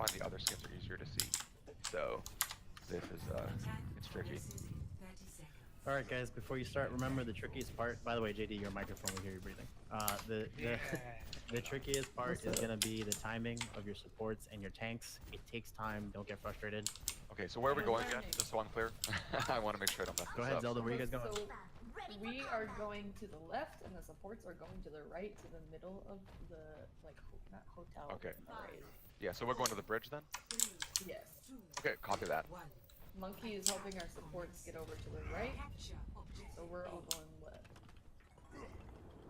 find the other skins are easier to see. So this is it's tricky. Alright guys, before you start, remember the trickiest part, by the way JD, your microphone, we hear you breathing. The trickiest part is gonna be the timing of your supports and your tanks. It takes time, don't get frustrated. Okay, so where are we going again? Just so I'm clear. I want to make sure I don't mess Go this ahead up. Zelda, where are you guys going? So we are going to the left, and the supports are going to the right, to the middle of the not hotel. Okay. Arrays. Yeah, so we're going to the bridge then? Yes. Okay, copy that. Monkey is helping our supports get over to the right, so we're all going left.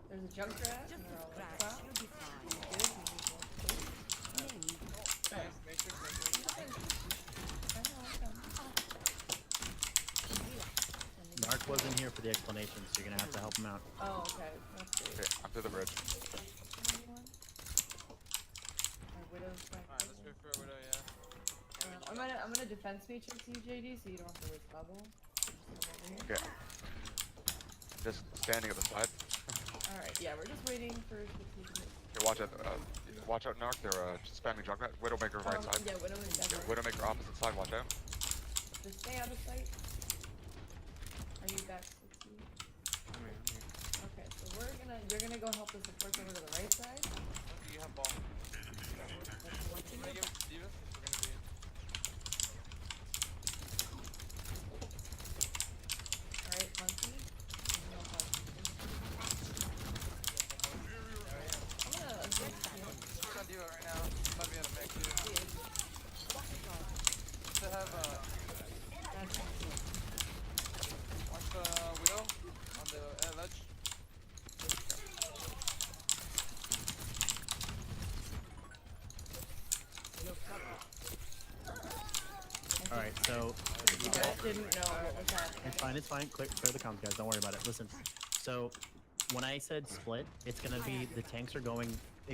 There's a Junkrat, and they're all like that. Mark wasn't here for the explanation, so you're gonna have to help him out. Oh, okay. That's great. Okay, I'm through the bridge. Our Widow's back Alright, let's go for a widow, yeah. I'm gonna defense matrix you, JD, so you don't have to waste bubble. Just come over here. Okay. Just standing at the side. Alright, yeah, we're just waiting for the people. Okay, watch out, Narc. They're just spamming Junkrat. Widowmaker right side. Yeah, Widow is Yeah, definitely. Widowmaker opposite side. Watch out. Just stay out of sight. Are you back 60? Okay, so you're gonna go help the supports over to the right side. Monkey, you have ball. I'm gonna give it to Divas. We're gonna be in. Alright, Monkey. No problem. I'm gonna adjust you. We're on Diva right now. Might be out of mech too. To have watch the widow on the ledge. Alright, so You guys didn't know what was happening. it's fine, clear the comms guys, don't worry about it. Listen, so when I said split, it's gonna be the tanks are going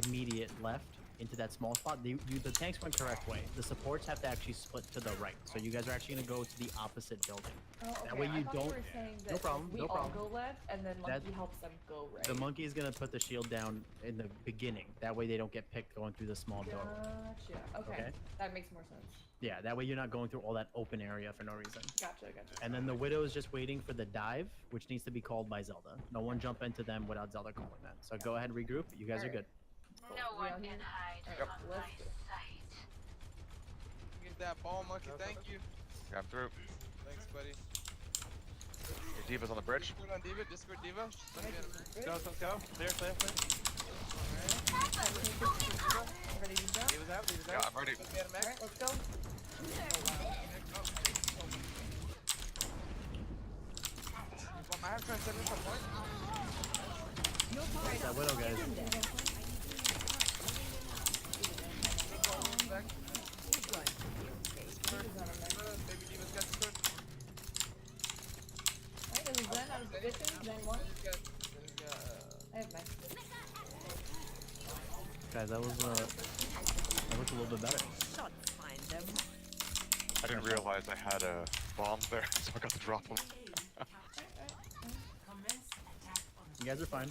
immediate left into that small spot. The tanks went correct way. The supports have to actually split to the right. So you guys are actually gonna go to the opposite building. Oh, okay. That way I you thought don't- You were saying that no problem, we no all problem. go left, and then Monkey That- helps them go right. The monkey is gonna put the shield down in the beginning. That way they don't get picked going through the small door. Gotcha. Okay. Okay. That makes more sense. Yeah, that way you're not going through all that open area for no reason. Gotcha. And then the widow is just waiting for the dive, which needs to be called by Zelda. No one jump into them without Zelda calling that. So go ahead, regroup. You guys are good. Cool. No We one on can here? hide Alright, from let's my go. sight. Get that ball, Monkey. Thank you. Yeah, I'm through. Thanks, buddy. Okay, Diva's on the bridge. Discord on Diva. Discord Diva. She's gonna be out of mech. Good. Let's go. Clear. Ready to jump? Leave us out. Yeah, I'm ready. Gonna be out of mech. Alright, let's go. I have transcendence at some point. That widow, guys. Back. Baby Diva's got Discord. Alright, this is Zen. I was positioned. Zen 1. I have max. Guys, that was a little bit better. I didn't realize I had a bomb there, so I got to drop them. You guys are fine.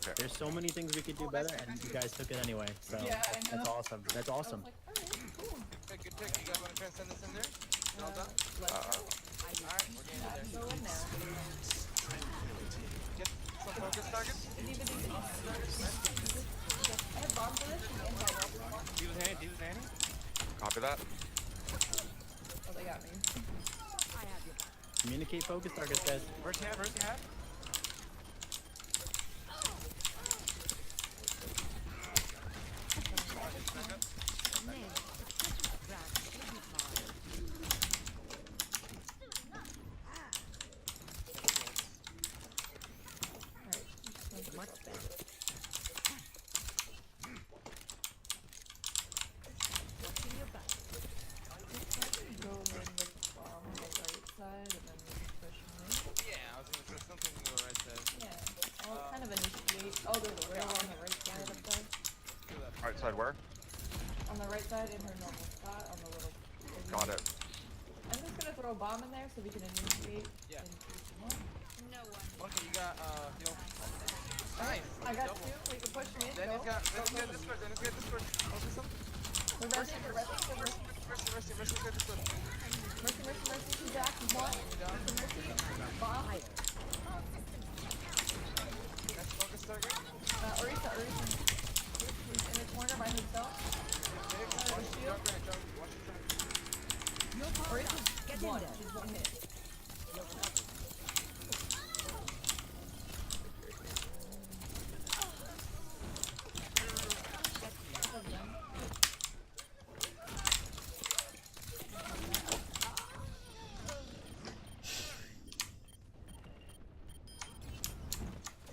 Okay. There's so many things we could do better, and you guys took it anyway. So Yeah, I that's know. awesome. That's awesome. I was like, alright, cool. Okay, good pick. You guys want to transcend this in there? All done? Let's go. Alright, we're getting in there. Go in now. Get some focus targets. I have bomb for this. And anti-bomb. Diva's handy. Copy that. Oh, they got me. Communicate focus targets, guys. Where's the hat? Alright. Much better. Go in with bomb on the right side, and then we can push me. Yeah, I was gonna throw something to the right side. Yeah. I'll kind of initiate. Oh, there's a rail on the right side up there. Do that. Right side where? On the right side in her normal spot, on the little. Got it. I'm just gonna throw a bomb in there so we can initiate. Yeah. in 3, 2, 1. No one. Okay, you got heal. Nice. I got Double. 2. We can push me. Dennis Go. got Discord. Dennis got Discord. Focus him. We're resting. We're resting. We're got this one. Mercy, Jack, one. Mercy. Bomb. Next focus target. Orisa. She's in the corner by herself. Watch the jump, watch the jump. Orisa's one. She's one hit.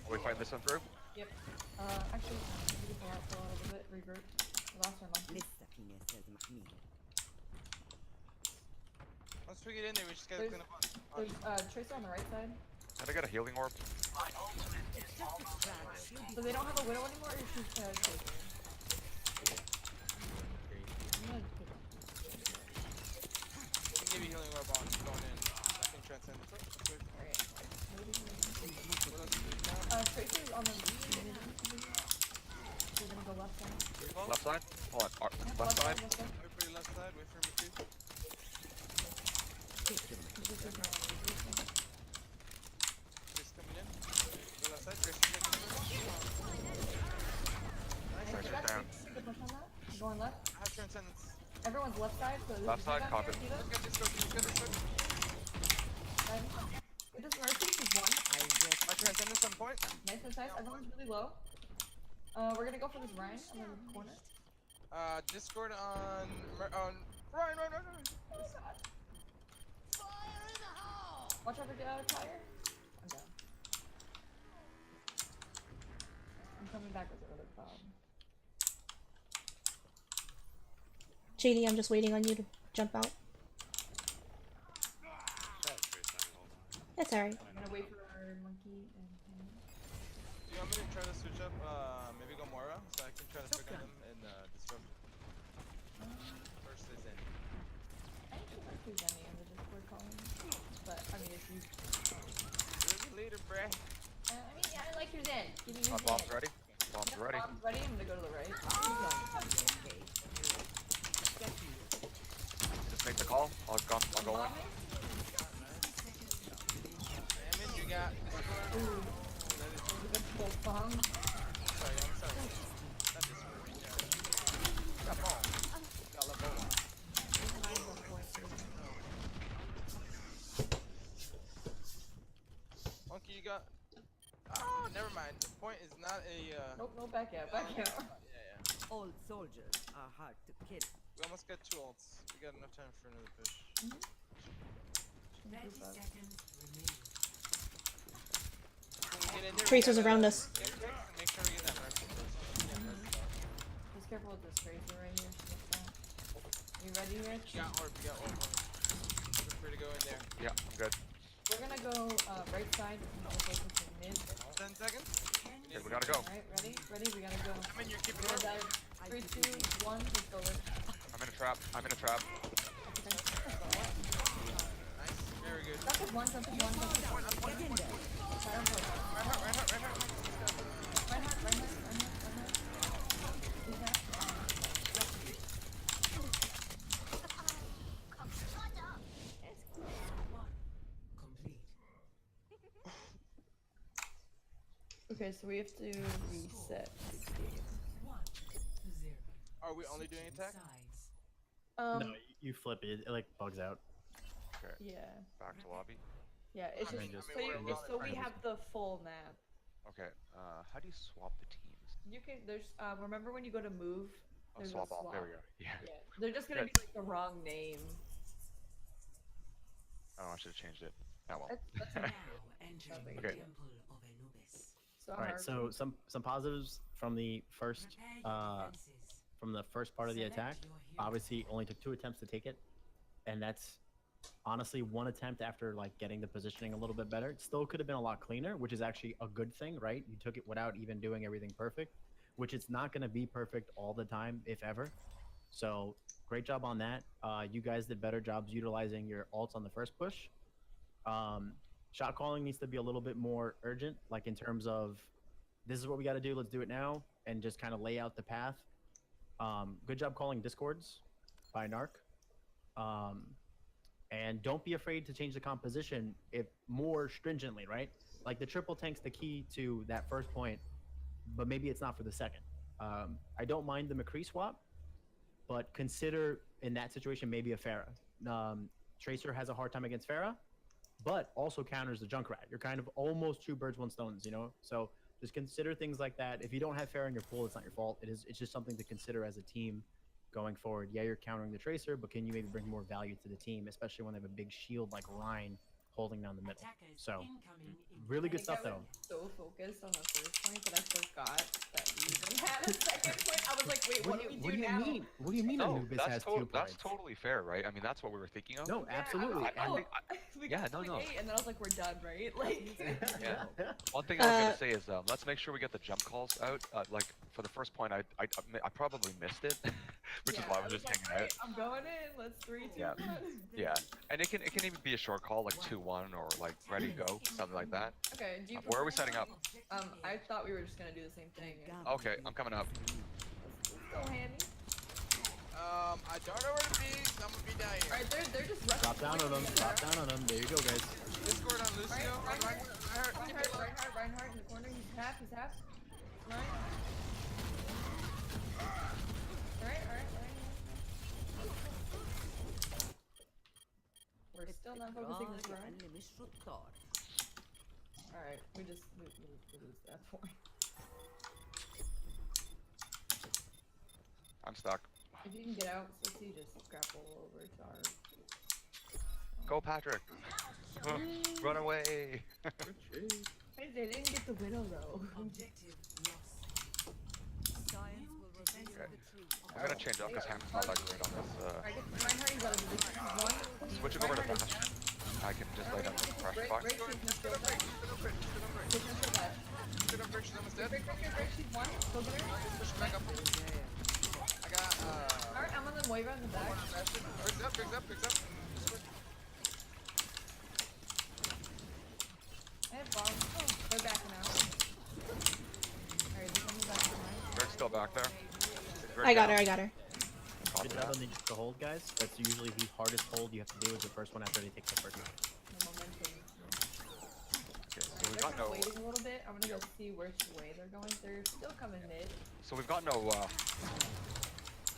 Are we fighting this one through? Yep. Actually, we can pull out for a little bit. Regroup. We lost our monkey. Once we get in there, we just gotta clean up on. There's Tracer on the right side. How'd I get a healing orb? So they don't have a widow anymore, or she's Tracer? I'm gonna put We can give you healing orb on going in. I can transcend. Alright. What else do we got? Tracer's on the We're gonna go left side. Left side? Hold on. Yeah, Left side? Left side. Wait for your left side, wait for me too. Trace coming in. Go left side, Trace taking the Nice. Tracer's That's down. good. Good push on that. Going left. I have transcendence. Everyone's left side, so Left side, copy. Let's get this go, let's get this go. It does Mercy, she's one. My transcendence on point. Nice. Everyone's really low. We're gonna go for this Ryan on the corner. Discord on Ryan. Oh my god. Watch out for tire. I'm down. I'm coming back with another problem. JD, I'm just waiting on you to jump out. That's alright. I'm gonna wait for our monkey and him. Do you want me to try to switch up, maybe go Mora, so I can try to pick on them and disrupt versus any. I don't think there's any in the Discord calling. But, I mean, if you... You're the leader, bruh. I mean, yeah, I like your Zen. Give me your Bomb's Zen. ready? Bomb's Yep, ready. Bomb's ready. I'm gonna go to the right. Just make the call. I'll go in. Bombing. Damage, you got Discord. Ooh. Good pull bomb. Sorry. Not Discord. Yeah. Got ball. Got left ball. Monkey, you got. Oh, never mind. The point is not a. Nope, no, back out, back out. Yeah. All soldiers are hard to kill. We almost got 2 ults. We got enough time for another push. Get in there, we Tracer's gotta around us. get picked and make sure we get that mercy first. Yeah, mercy. Just careful with this Tracer right here. She looks down. You ready, Rich? We got orb. Feel free to go in there. Yeah, I'm good. We're gonna go right side. We're gonna focus in mid. 10 seconds. Okay, we gotta go. Alright, ready? We gotta go. I mean, you're keeping We're orb. gonna dive. 3, 2, 1. Let's go, Rich. I'm in a trap. Okay. Nice. Very good. Jump is one. Fire on point. Reinhardt. Reinhardt. Who's that? Okay, so we have to reset this game. Are we only doing attack? No, you flip it. It like bugs out. Okay, Yeah. back to lobby. Yeah, it's I mean, just just- so, I mean, so we have the full map. Okay, how do you swap the teams? You can, there's, remember when you go to move? Oh, There's a swap all. There we go. Yeah. Yeah, they're just gonna be like the wrong name. Oh, I should have changed it. Oh well. That's Now okay. entering Okay. the temple of Anubis. So All right. our- So some positives from the first Prepare your defenses. part of the Select attack. your hero. Obviously, only took 2 attempts to take it, and that's honestly 1 attempt after like getting the positioning a little bit better. It still could have been a lot cleaner, which is actually a good thing, right? You took it without even doing everything perfect, which it's not going to be perfect all the time, if ever. So great job on that. You guys did better jobs utilizing your ults on the first push. Shot calling needs to be a little bit more urgent, like in terms of this is what we got to do, let's do it now, and just kind of lay out the path. Good job calling discords by Narc. And don't be afraid to change the composition if more stringently, right? Like the triple tank's the key to that first point, but maybe it's not for the second. I don't mind the McCree swap, but consider in that situation maybe a Pharah. Tracer has a hard time against Pharah, but also counters the Junkrat. You're kind of almost two birds, one stones, you know? So just consider things like that. If you don't have Pharah in your pool, it's not your fault. It's just something to consider as a team going forward. Yeah, you're countering the Tracer, but can you maybe bring more value to the team, especially when they have a big shield like Rhine holding down the middle? So, really good stuff, though. So focused on the first point that I forgot that we even had a second point. I was like, wait, what do we do now? What do you mean No, Anubis that's, has 2 points? that's totally fair, right? I mean, that's what we were thinking of. No, Yeah, absolutely. I was like, And- we Yeah, got no, point no. 8, and then I was like, we're done, right? Like, Yeah. One thing I was gonna say is let's make sure we get the jump calls out. Like for the first point, I probably missed it, which is why I was just like, hanging out. "Right, I'm going in. Let's 3, 2, Yeah. 1. Yeah, and it can even be a short call like 2-1 or like ready go, something like that. Okay, do you Where are we prefer- setting up? I thought we were just gonna do the same thing. And Okay, I'm coming up. let's go, Handy. I don't know where to be. So I'm gonna be down here. Alright, they're just rushing. Drop down on them. Drop down on them. There you go, guys. Discord on Lucio. Reinhardt in the corner. He's half. Right. Alright. We're still not focusing this Ryan. Alright, we lose that point. I'm stuck. If you can get out, so you just grapple over to our... Go, Patrick. Run away. Hey, they didn't get the widow though. Objective lost. Science will reveal Okay. the truth. I'm gonna change up because Ham's not that great on this. Alright, Reinhardt, you got a position. One. Switching over to Bash. I can just lay down the pressure box. Break, she's still back. Push her to that. Shoot up, she's almost dead. Break, she's one. Go get her. Push back up. I got Alright, I'm on the Moira in the back. Briggs up. I have bombs. Oh, they're backing out. Alright, they're coming back to mine. Greg's still back there. I got her. Good job on the hold, guys. That's usually the hardest hold you have to do is the first one after they take the first one. The momentum. Okay, so we've They're got kind of no. waiting a little bit. I'm gonna go see which way they're going. They're still coming mid. So we've got no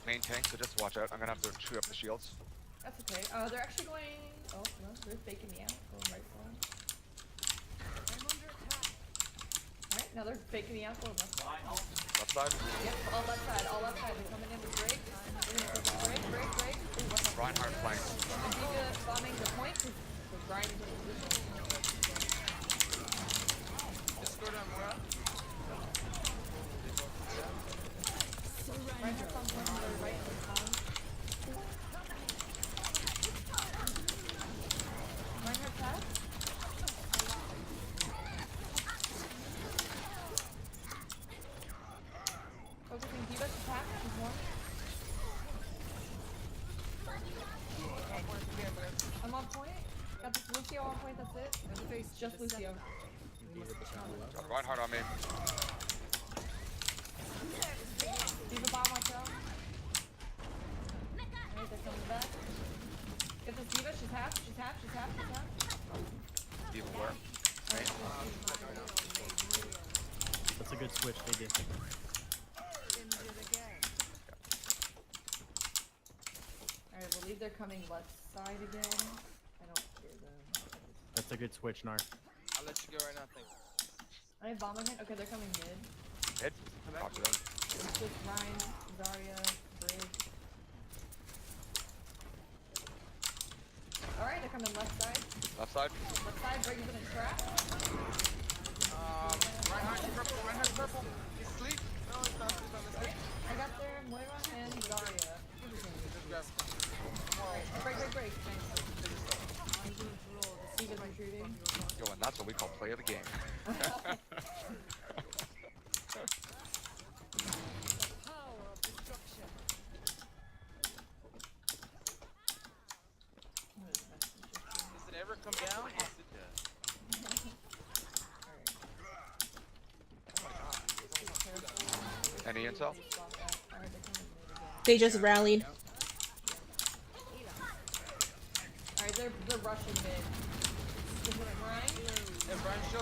main tank, so just watch out. I'm gonna have to chew up the shields. That's okay. They're actually going. Oh no, they're faking me out. Going right for him. Alright, now they're faking me out. Going left side. Left side. Yep, all left side. They're coming in with break. Break. Ooh, what's up? Reinhardt flanks. Diva bombing the point because Brian's in position. Discord on Moira. Reinhardt's on point to the right of the spawn. Reinhardt's half. Focusing Diva, she's half, she's one. I'm on point. Got this Lucio on point, that's it. It's just Lucio. Got Reinhardt on me. Diva bomb myself. Alright, they're coming back. Get this Diva, she's half. Even where? That's a good switch they did. Alright, I believe they're coming left side again. I don't hear them. That's a good switch, Nar. I'll let you go right now, thank you. I have bomb again. Okay, they're coming mid. Hit. Copy that. It's with Ryan, Zarya, Briggs. Alright, they're coming left side. Left side. Left side, Briggs in a trap. Reinhardt purple. He's asleep. No, he's not asleep. I'm asleep. I got there, Moira and Zarya. Just grab him. Break. Steven's retreating. Yo, and that's what we call play of the game. Does it ever come down? Yes, it does. Any intel? They just rallied.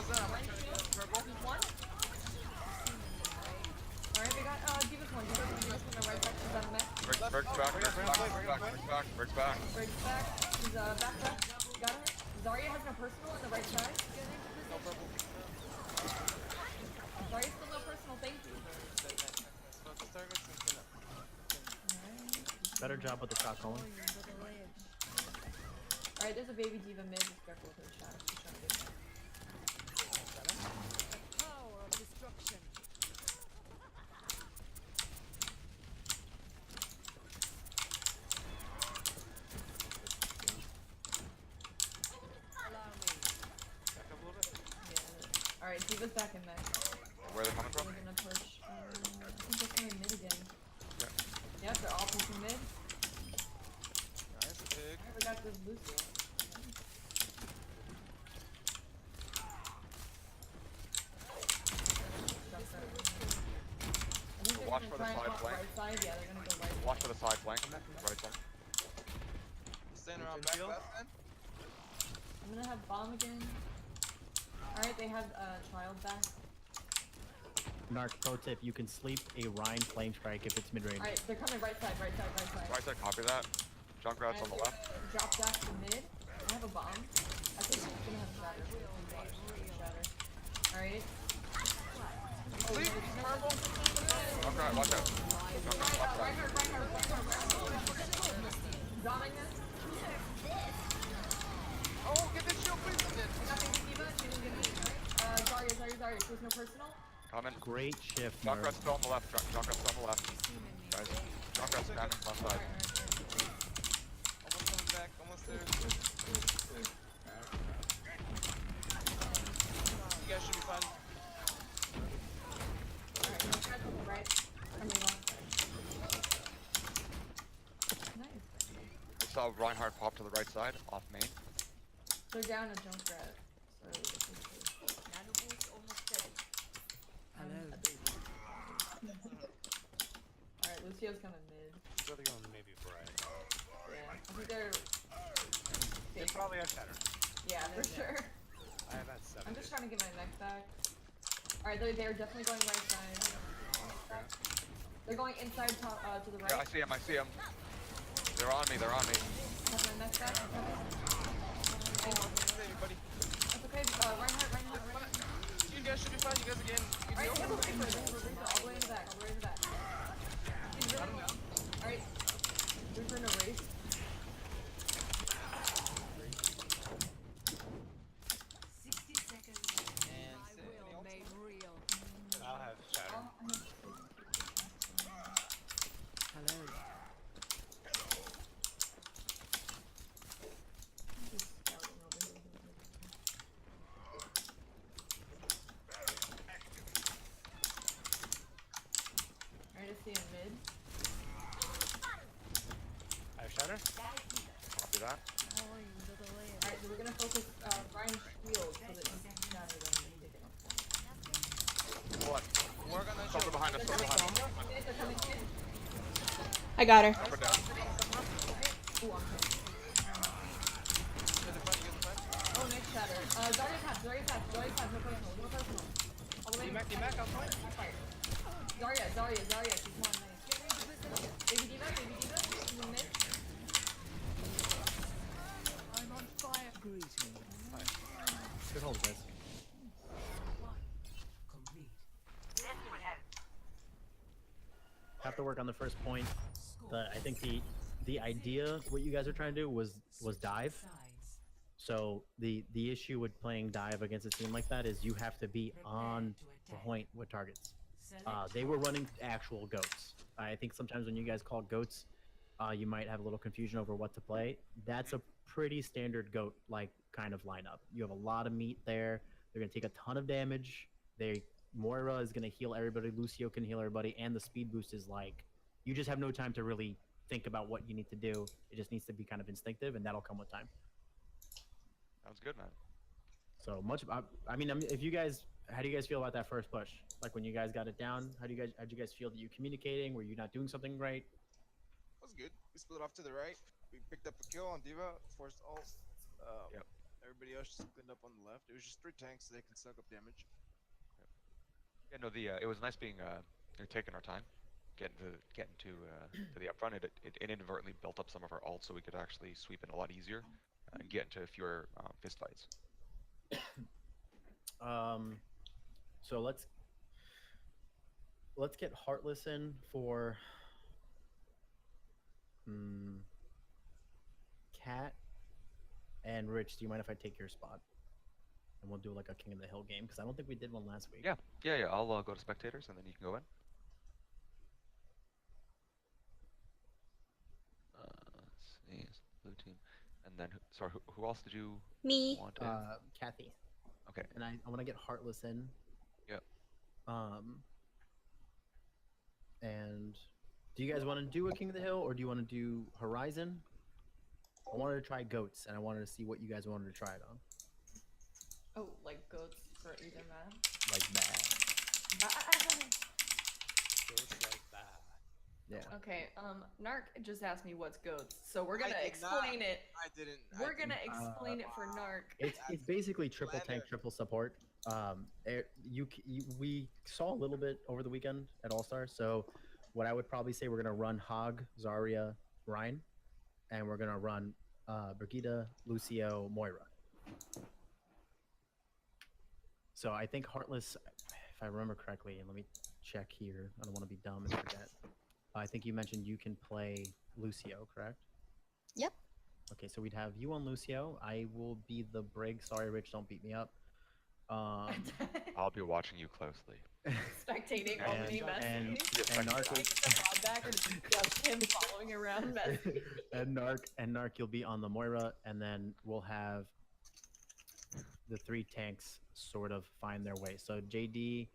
Ryan shield. Purple. He's one. Alright, we got Diva's one. Diva's on the right side. She's on the mech. Berg's back, Berg's back, Berg's back, Berg's back. Breaks back. He's back left. Got her. Zarya has no personal on the right side. No purple. Zarya's still no personal. Thank you. Focus targets and kill it. Alright. Better job with the shot calling. Alright, there's a baby diva mid. Just careful with her shot. She's trying to get back. Power of destruction. Allow me. Back up a little bit. Yeah. Alright, diva's back in mech. Where are they coming from? We're gonna push. I think they're coming mid again. Yeah. Yep, they're all pushing mid. Nice, big. Alright, we got this Lucio. Watch for the side flank. Right side. Yeah, they're gonna go right. Watch for the side flank. Right side. Staying around back Field. left then. I'm gonna have bomb again. Alright, they have child back. Narc, pro tip, you can sleep a Rhine flame strike if it's mid-range. Alright, they're coming right side, right side, right side. Right side, copy that. Junkrat's on the left. Drop dash to mid. I have a bomb. I think I'm gonna have shatter. Alright. Sleep. Purple. Junkrat, watch out. Junkrat, left side. Bombing this. Oh, get this shield, please. Nothing to Diva. She didn't get me. Alright. Zarya. She has no personal. Coming. Great shift, Narc. Junkrat's still on the left. Junkrat's still on the left. Guys, Junkrat's standing left side. Almost coming back. Almost there. You guys should be fine. Alright, no try to the right. I mean, left side. Nice. I saw Reinhardt pop to the right side, off main. They're down a Junkrat. So this is Nanoboost almost dead. Alright, Lucio's coming mid. Really going maybe Brian. Yeah. I think they're They probably have shatter. yeah, for sure. I have had 7. I'm just trying to get my mech back. Alright, they're definitely going right side. They're going inside top, to the right. Yeah, I see him, I see him. They're on me, they're on me. Have my mech back. Hey, buddy. That's okay. Reinhardt. You guys should be fine. You guys again. Alright, they have a Reaper. They have a Reaper all the way in the back. All the way in the back. He's really alright. Reaper in a race. 60 seconds. And My sit. will made real. I'll have shatter. Just scouting over here. Alright, I see him mid. I have shatter. Copy that. Calling to the land. Alright, so we're gonna focus Ryan's shield so that he can shatter them and take it off. What? Work on that Something shield. behind us, something behind us. They're coming in. I got her. Up or down. Ooh, I'm hit. You guys are fine. You guys are fine. Oh, nice shatter. Zarya's half, no personal. All the way. D-Mac, I'll fight. Fire. Zarya, she's more nice. Baby Diva, she's in mid. I'm on fire. Good hold, guys. Complete. Have to work on the first point. I think the idea, what you guys are trying to do was dive. Sides. So the issue with playing dive against a team like that is you have to be on point with targets. Select They were running actual goats. I think sometimes when you guys call goats, you might have a little confusion over what to play. That's a pretty standard goat like kind of lineup. You have a lot of meat there. They're gonna take a ton of damage. Moira is gonna heal everybody. Lucio can heal everybody, and the speed boost is like you just have no time to really think about what you need to do. It just needs to be kind of instinctive, and that'll come with time. Sounds good, man. So much. I mean, if you guys, how do you guys feel about that first push? Like when you guys got it down, how'd you guys feel that you communicating? Were you not doing something right? That was good. We split off to the right. We picked up a kill on Diva, forced ult. Yep. Everybody else just cleaned up on the left. It was just 3 tanks, so they can suck up damage. Yeah, no, it was nice being taking our time, getting to the upfront. It inadvertently built up some of our ults, so we could actually sweep in a lot easier and get into fewer fist fights. So let's get Heartless in for Cat and Rich. Do you mind if I take your spot? And we'll do like a King of the Hill game because I don't think we did one last week. Yeah. I'll go to spectators and then you can go in. Let's see, it's blue team, and then sorry, who else did you Me. want in? Kathy. Okay. And I want to get Heartless in. Yep. And do you guys want to do a King of the Hill or do you want to do Horizon? I wanted to try goats and I wanted to see what you guys wanted to try it on. Oh, like goats for either man. Like that. Goes like that. Yeah. Okay, Narc just asked me what's goats, so we're gonna did explain it. I didn't. We're gonna explain it for Narc. It's basically triple tank, triple support. We saw a little bit over the weekend at All Star. So what I would probably say, we're gonna run Hog, Zarya, Ryan, and we're gonna run Brigitte, Lucio, Moira. So I think Heartless, if I remember correctly, and let me check here. I don't want to be dumb and forget. I think you mentioned you can play Lucio, correct? Yep. Okay, so we'd have you on Lucio. I will be the Brig. Sorry, Rich, don't beat me up. I'll be watching you closely. Spectating while And- me messing. and Narc Narc- takes the pod back and it's just him following around messing. and Narc, you'll be on the Moira, and then we'll have the 3 tanks sort of find their way. So JD,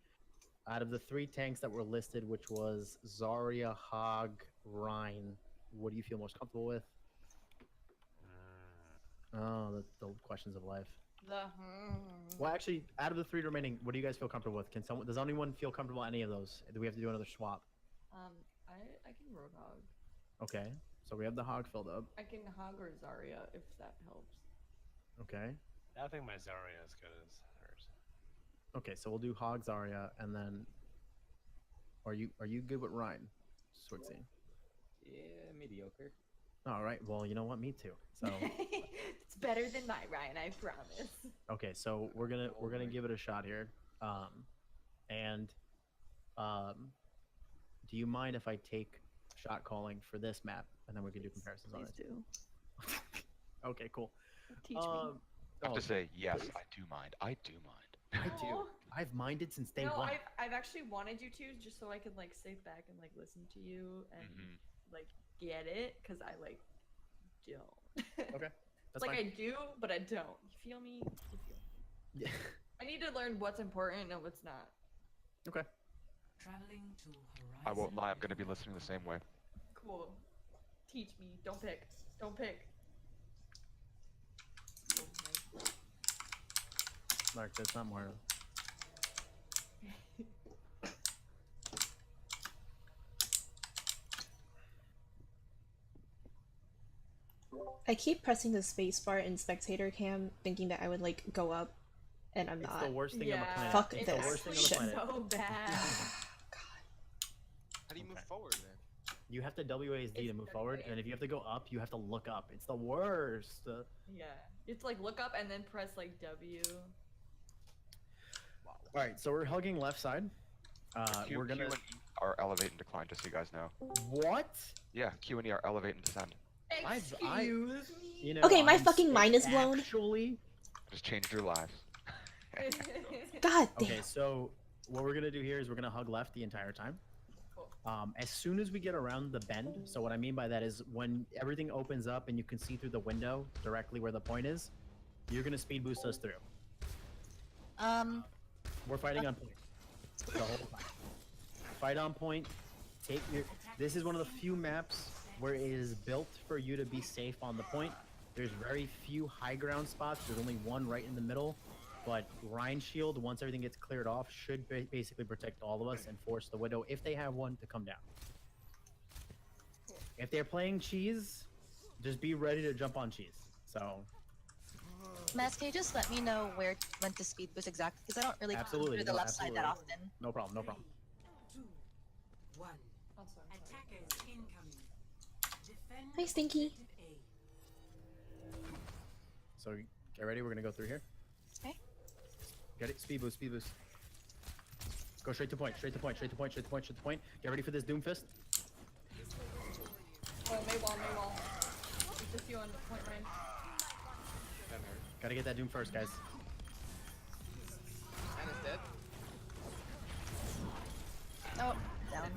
out of the 3 tanks that were listed, which was Zarya, Hog, Rhine, what do you feel most comfortable with? Oh, the questions of life. Well, actually, out of the 3 remaining, what do you guys feel comfortable with? Does anyone feel comfortable with any of those? Do we have to do another swap? I can rogue hog. Okay, so we have the Hog filled up. I can hog or Zarya if that helps. Okay. I think my Zarya is as good as hers. Okay, so we'll do Hog, Zarya, and then are you good with Ryan? Swixie? Yeah, mediocre. All right. Well, you know what? Me too. So It's better than my Ryan, I promise. okay, so we're gonna give it a shot here. Do you mind if I take shot calling for this map, and then we can do comparisons on it? Please do. Okay, cool. Teach me. I have to say, yes, I do mind. I do mind. I do. Aw. I've minded since day No, one. I've actually wanted you to, just so I could like sit back and like listen to you and like get it, because I like don't. Okay, that's like fine. I do, but I don't. You feel me? You feel me? Yeah. I need to learn what's important and what's not. Okay. Traveling to Horizon. I won't lie. I'm gonna be listening the same way. Cool. Teach me. Don't pick. Don't pick. Mark, that's not Moira. I keep pressing the space bar in spectator cam, thinking that I would like go up, and I'm It's not. the worst thing on the planet. Fuck it's this the worst thing on the shit. planet. So bad. How do you move Okay. forward then? You have to WASD to move forward, and if you have to go up, you have to look up. It's the worst. Yeah. You have to like look up and then press like W. All right, so we're hugging left side. Q, We're gonna. Q and E are elevate and decline, just so you guys know. What? Yeah, Q and E are elevate and descend. Excuse me. You know, Okay, my I'm fucking s- mind is blown. Actually. Just changed your lives. God damn. Okay, so what we're gonna do here is we're gonna hug left the entire time. Cool. As soon as we get around the bend, so what I mean by that is when everything opens up and you can see through the window directly where the point is, you're gonna speed boost us through. We're fighting on point. The whole time. Fight on point. Take your. This is one of the few maps where it is built for you to be safe on the point. There's very few high ground spots. There's only one right in the middle. But Rhine Shield, once everything gets cleared off, should basically protect all of us and force the Widow, if they have one, to come down. If they're playing cheese, just be ready to jump on cheese. So, Mass, can you just let me know when to speed boost exactly? Because I don't really come Absolutely, through the no, left side that absolutely. often. No problem, no problem. 2, 1. Also, I'm sorry. Attackers incoming. Defend Hi, Stinky. objective A. So get ready, we're gonna go through here. Okay. Get it, speed boost, speed boost. Go straight to point, straight to point, straight to point, straight to point, straight to point. Get ready for this Doom Fist. Oh, Maywall, Maywall. It's just you on the point range. Gotta get that Doom first, guys. And it's dead. Oh, down.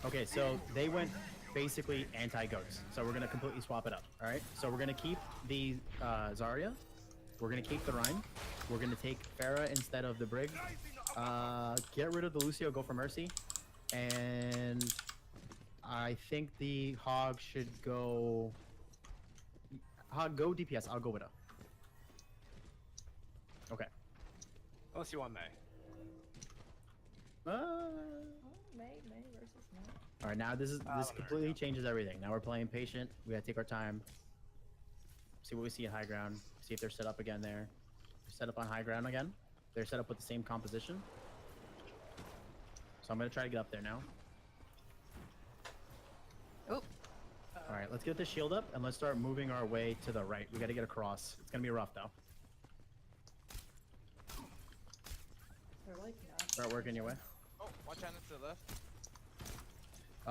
Okay, so they went basically anti-goats. So we're gonna completely swap it up. Alright? So we're gonna keep the Zarya. We're gonna keep the Rhine. We're gonna take Pharah instead of the Brig. Get rid of the Lucio, go for Mercy. And I think the Hog should go... Hog, go DPS. I'll go Widow. Okay. Unless you want May. Oh, May versus May. All right, now this completely changes everything. Now we're playing patient. We gotta take our time. See what we see at high ground. See if they're set up again there. They're set up on high ground again. They're set up with the same composition. So I'm gonna try to get up there now. Oh. All right, let's get the shield up and let's start moving our way to the right. We gotta get across. It's gonna be rough though. They're like not. Start working your way. Oh, watch out to the left.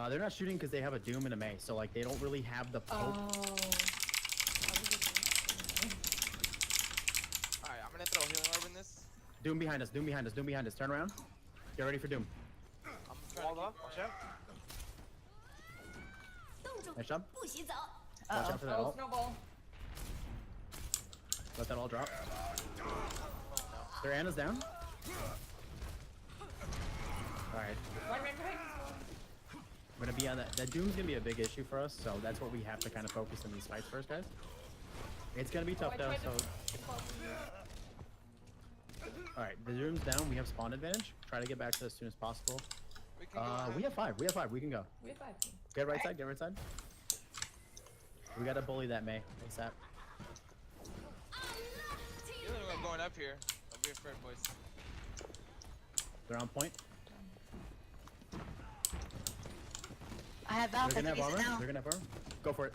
They're not shooting because they have a Doom and a May, so like they don't really have the poke. Oh. Alright, I'm gonna throw a healing orb in this. Doom behind us. Doom behind us. Doom behind us. Turn around. Get ready for Doom. I'm trying Walled to up, watch out. Nice job. Watch Uh-oh. out for that Oh, ult. snowball. Let that all drop. Their Anna's down. Alright. Right. We're gonna be on that. That Doom's gonna be a big issue for us, so that's what we have to kind of focus in these fights first, guys. It's gonna be tough I though, tried so... Alright, the Doom's down. We have spawn advantage. Try to get back to it as soon as possible. We can go We have 5. We have 5. We can go. We have 5. Get right side. Get right side. We gotta bully that May. ASAP. Healing orb going up here. Don't be afraid, boys. They're on point. I have They're Valk. gonna have Use it armor. now. They're gonna have armor. Go for it.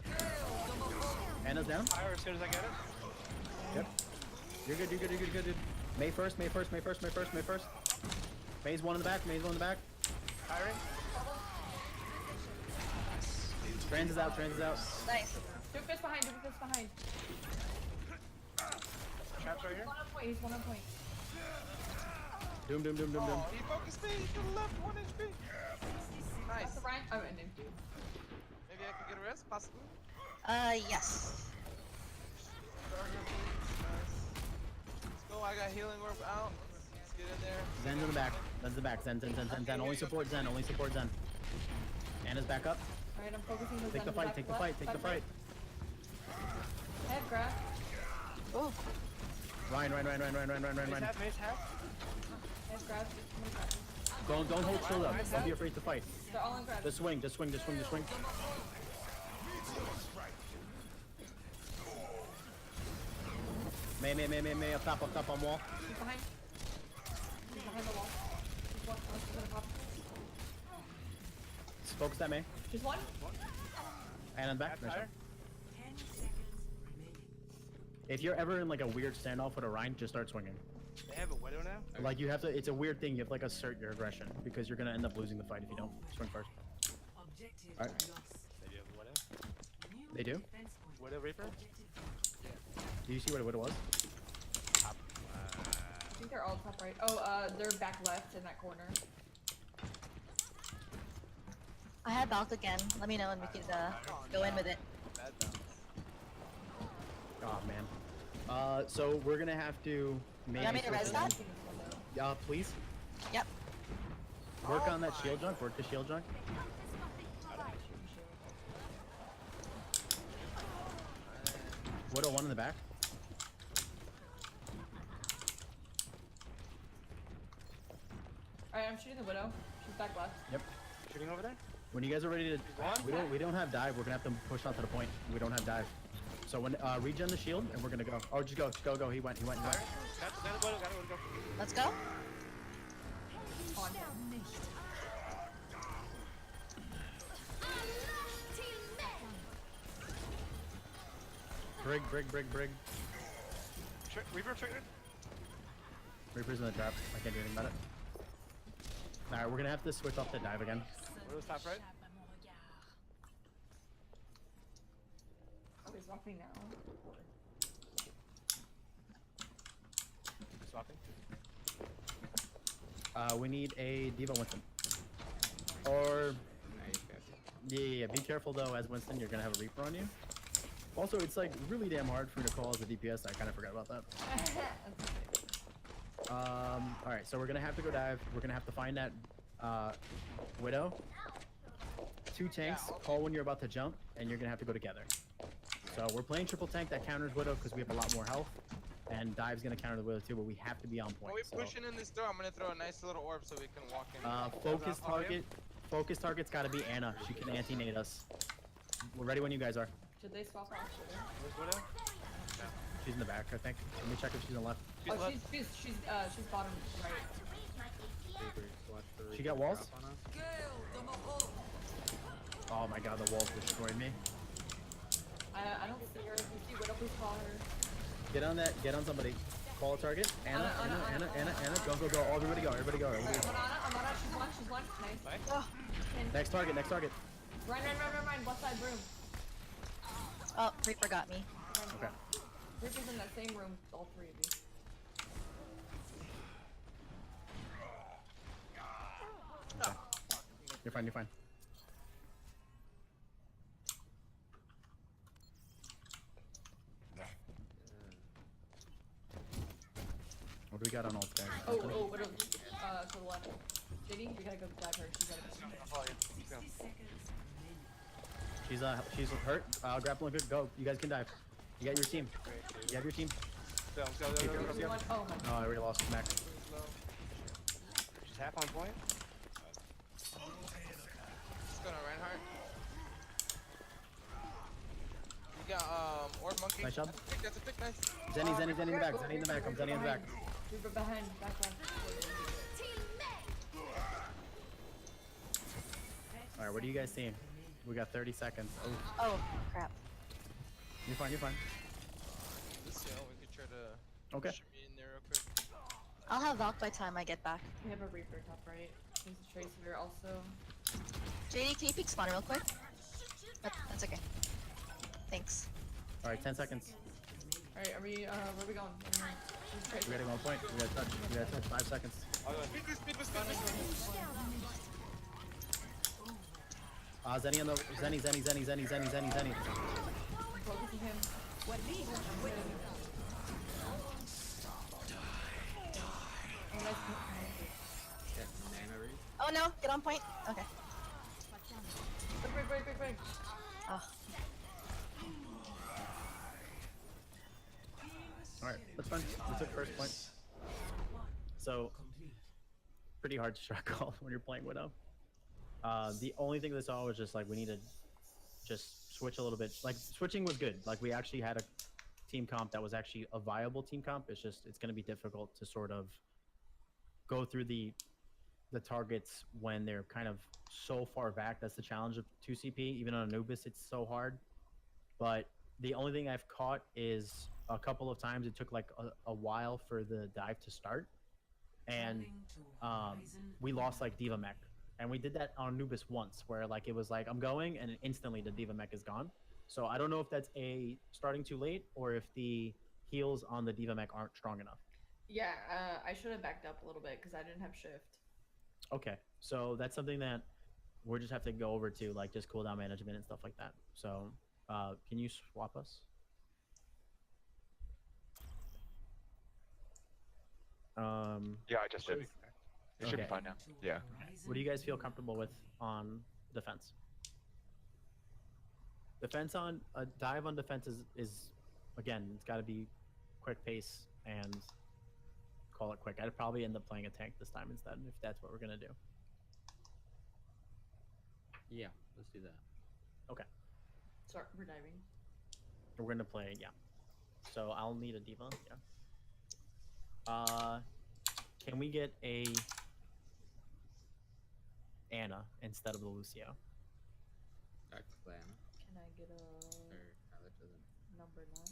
Anna's down. Fire as soon as I get it. Yep. You're good. You're good. You're good. You're good. May first. May first. May first. May first. May first. May's one in the back. May's one in the back. Firing. Trans is out. Trans is out. Nice. Doom fist behind. Traps right here. One on point. He's one on point. Doom. Doom. Doom. Doom. Doom. Oh, he focused me to the left, 1 HP. Nice. That's the Ryan. Oh, and then dude. Maybe I can get a rest, possibly. Yes. Let's go. I got healing orb out. Let's get in there. Zen's in the back. Zen's in the back. Zen. Zen. Zen. Zen. Zen. Only support Zen. Only support Zen. Anna's back up. Alright, I'm focusing the Take the fight. Take the fight. Take the fight. Head grab. Oh. Ryan. Ryan. Ryan. Ryan. Ryan. Ryan. Ryan. Ryan. Mace Ryan. half, mace half. Head grab. Don't hold shield up. Don't be afraid to fight. They're all in grab. Just swing. Just swing. Just swing. Just swing. May. Up top on wall. He's behind. He's behind the wall. He's one. Oh, he's gonna pop. Focus that May. Just one. Anna's back. Nice job. Fire. 10 seconds remaining. If you're ever in like a weird standoff with a Rhine, just start swinging. They have a widow now. Like you have to, it's a weird thing. You have to like assert your aggression because you're gonna end up losing the fight if you don't swing first. Objective Alright. lost. They do have a widow. New They do? defense point. Widow Reaper. Objective. Do you see what it was? I think they're all top right. Oh, they're back left in that corner. I have Valk again. Let me know and we can go in with it. Bad bounce. Oh man. So we're gonna have to make. You want me to res that? Please. Yep. Work on that shield junk. Work the shield junk. Widow one in the back. Alright, I'm shooting the widow. She's back left. Yep. Shooting over there. When you guys are ready to, we don't have dive. We're gonna have to push on to the point. We don't have dive. So when regen the shield, and we're gonna go. Oh, just go. He went. Got it, got it, go. Let's go. Brig. Reaper triggered. Reaper's in the trap. I can't do anything about it. Alright, we're gonna have to switch off the dive again. Widow's top right. Oh, he's swapping now. Swapping. We need a Diva Winston. Or yeah. Be careful though, as Winston, you're gonna have a Reaper on you. Also, it's like really damn hard for me to call as a DPS. I kind of forgot about that. All right, so we're gonna have to go dive. We're gonna have to find that Widow. 2 tanks. Call when you're about to jump, and you're gonna have to go together. So we're playing triple tank that counters Widow because we have a lot more health, and dive's gonna counter the Widow too. But we have to be on point. When we so, pushing in this door, I'm gonna throw a nice little orb so we can walk in. focus target. Focus target's gotta be Anna. She can anti-nade us. We're ready when you guys are. Should they swap off? Where's Widow? She's in the back, I think. Let me check if she's on left. Oh, she's bottom right. She got walls? Oh my god, the walls destroyed me. I don't see her. If you see Widow, please call her. Get on that. Get on somebody. Call a target. Anna. Go. Oh, everybody go. Everybody go. Alright, I'm on her. She's one. Nice. Nice. Next target. Next target. Run. Left side room. Oh, Reaper got me. Okay. Reaper's in that same room, all 3 of you. Okay. You're fine. You're fine. What do we got on all guys? Oh, Widow. To the left. JD, we gotta go dive her. She's gotta go. She's hurt. Grapple and good. Go. You guys can dive. You got your team. You have your team. Go. Oh my god. Oh, I already lost Mac. She's half on point. Just gonna Reinhardt. We got orb monkey. Nice job. That's a pick. Nice. Zenny in the back. Zenny in the back. I'm Zenny in the back. Reaper behind. Back left. All right. What are you guys seeing? We got 30 seconds. Oh, Oh, crap. you're fine. You're fine. Let's see how we could try to Okay. shimmy in there real quick. I'll have Valk by time I get back. We have a Reaper top right. There's a Tracer also. JD, can you peek spawn real quick? That's okay. Thanks. All right. 10 seconds. Alright, are we, where are we going? There's a We Tracer. gotta go on point. We gotta touch. 5 seconds. I'll go. Speed this. Zenny on the Zenny. I'm focusing him. Oh, nice. Oh no, get on point. Okay. Break. Oh, All right. That's fine. We took first point. So pretty hard to track call when you're playing Widow. The only thing that I saw was just like we need to just switch a little bit. Like switching was good. Like we actually had a team comp that was actually a viable team comp. It's just it's going to be difficult to sort of go through the targets when they're kind of so far back. That's the challenge of 2CP. Even on Anubis, it's so hard. But the only thing I've caught is a couple of times it took like a while for the dive to start, and we lost like Diva Mech. And we did that on Anubis once, where like it was like I'm going, and instantly the Diva Mech is gone. So I don't know if that's a starting too late, or if the heals on the Diva Mech aren't strong enough. Yeah, I should have backed up a little bit because I didn't have shift. Okay, so that's something that we'll just have to go over to, like just cooldown management and stuff like that. So can you swap us? Yeah, I just did. It should be Okay. fine now. Yeah. What do you guys feel comfortable with on defense? Defense on a dive on defense is again, it's got to be quick pace and call it quick. I'd probably end up playing a tank this time instead if that's what we're gonna do. Yeah, let's do that. Okay, Sorry, we're diving. We're gonna play, yeah. So I'll need a diva, yeah. Can we get a Anna instead of the Lucio? Dark Clan. Can I get a Or Alex doesn't. number 9?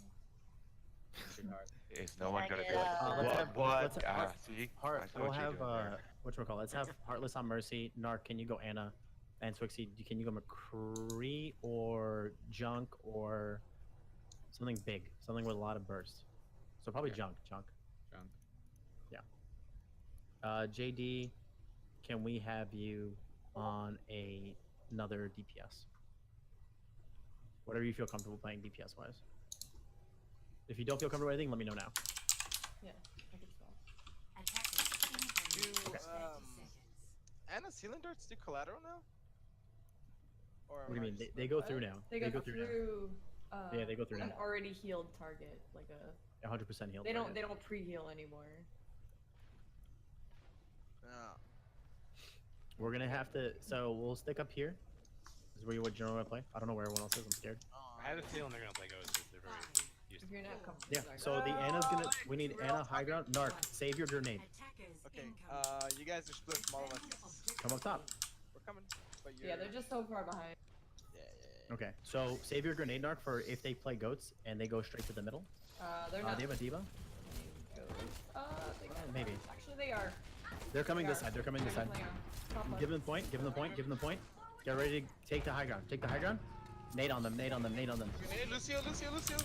Shoot hard. Is no one I gonna get, be like, let's have- what? let's have- Ah, see? Heart, I see we'll what you're have doing there. whatchamacallit, let's have Heartless on Mercy. Narc, can you go Anna? And Swixie, can you go McCree or Junk or something big? Something with a lot of burst. So probably Yeah. Junk. Junk. JD, can we have you on another DPS? Whatever you feel comfortable playing DPS wise. If you don't feel comfortable with anything, let me know now. Yeah, I think so. Attackers incoming. Do 30 seconds. Anna's healing darts do collateral now? Or What do you am I mean? just- They go What? through now. They go through. Yeah, they go through an now. already healed target, like a. 100% healed. They don't. target. They don't pre-heal anymore. No. We're gonna have to. So we'll stick up here. This is where you would generally play. I don't know where everyone else is. I'm scared. I have a feeling they're gonna play ghosts because they're very used If to you're it. not comfortable. Yeah. like, So the Anna's gonna. We need Anna high ground. Narc, save your grenade. Attackers Okay, incoming. you guys are split from all of us. Objective Come up top. We're coming. But you're... Yeah, they're just so far behind. Yeah. Okay. So save your grenade, Narc, for if they play goats and they go straight to the middle. They're not. They have a diva. They got Maybe. Actually, they are. They're coming They this are. side. They're coming this They're side. definitely are. Top left. Give them the point. Give them the point. Give them the point. Get ready to take the high ground. Take the high ground. Nade on them. Nade on them. Nade on them. Grenade, Lucio. Lucius purple.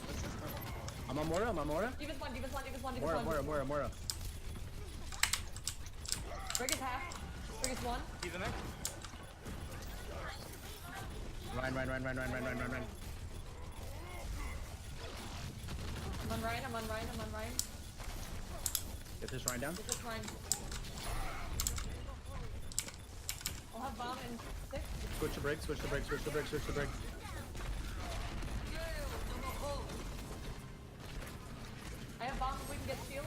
I'm on Mora. I'm on Mora. Divas one. Divas one. Divas one. Divas Mora. one. Mora. Mora. Mora. Break is half. Break is one. He's in there. Ryan. Ryan. Ryan. Ryan. Ryan. Ryan. Ryan. Ryan. I'm on Ryan. I'm on Ryan. I'm on Ryan. Get this Ryan down. This is Ryan. I'll have bomb in 6. Switch the break. Switch the break. Switch the break. Switch the break. I have bomb if we can get shield.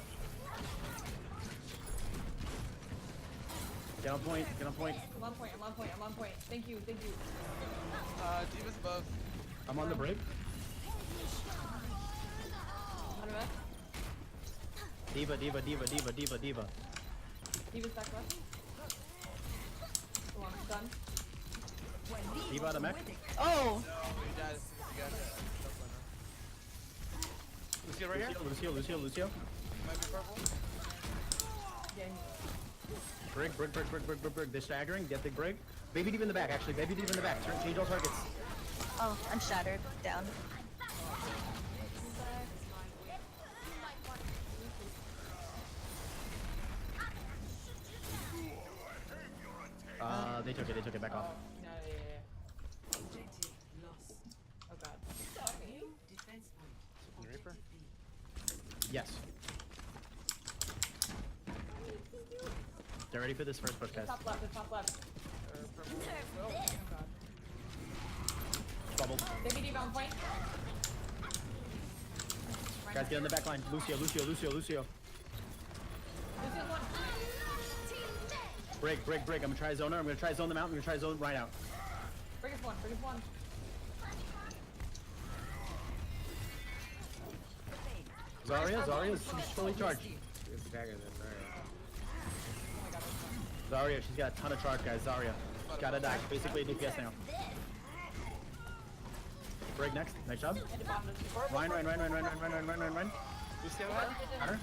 Get on point. Get on point. I'm on point. I'm on point. I'm on point. Thank you. Thank you. Diva's above. I'm on the break. On left. Diva. Diva. Diva. Diva. Diva. Diva. Divas back left. Go on. Done. Diva out of mech. Oh! We died as soon as you got it. Lucio right here. Lucio. Lucio. Lucio. Might be purple. Yeah. Brig. Brig. Brig. Brig. Brig. Brig. Brig. They're staggering. Get the brig. Baby Diva in the back. Actually, Baby Diva in the back. Change all targets. Oh, I'm shattered. Down. They took it. They took it. Back off. No, yeah. Objective lost. Oh god. Defense point. The Reaper. Objective B. Yes. They're ready for this first push, guys. Top left. The top left. Oh god. Bubble. Baby D on point. Guys, get on the back line. Lucio. Lucio. Lucio. Lucio. This is one. Brig. Brig. Brig. I'm gonna try zone her. I'm gonna try zone them out. I'm gonna try zone right out. Break is one. Break is one. Zarya. Zarya's she's fully charged. Here's the dagger then, Oh my god. That's Zarya, she's got a ton of charge, guys. Zarya. She's gotta die. Basically a DPS now. Brig next. Nice job. one. Hit the bottom of the board. Ryan. Ryan. Lucio Go out. ahead, hit it. Got her.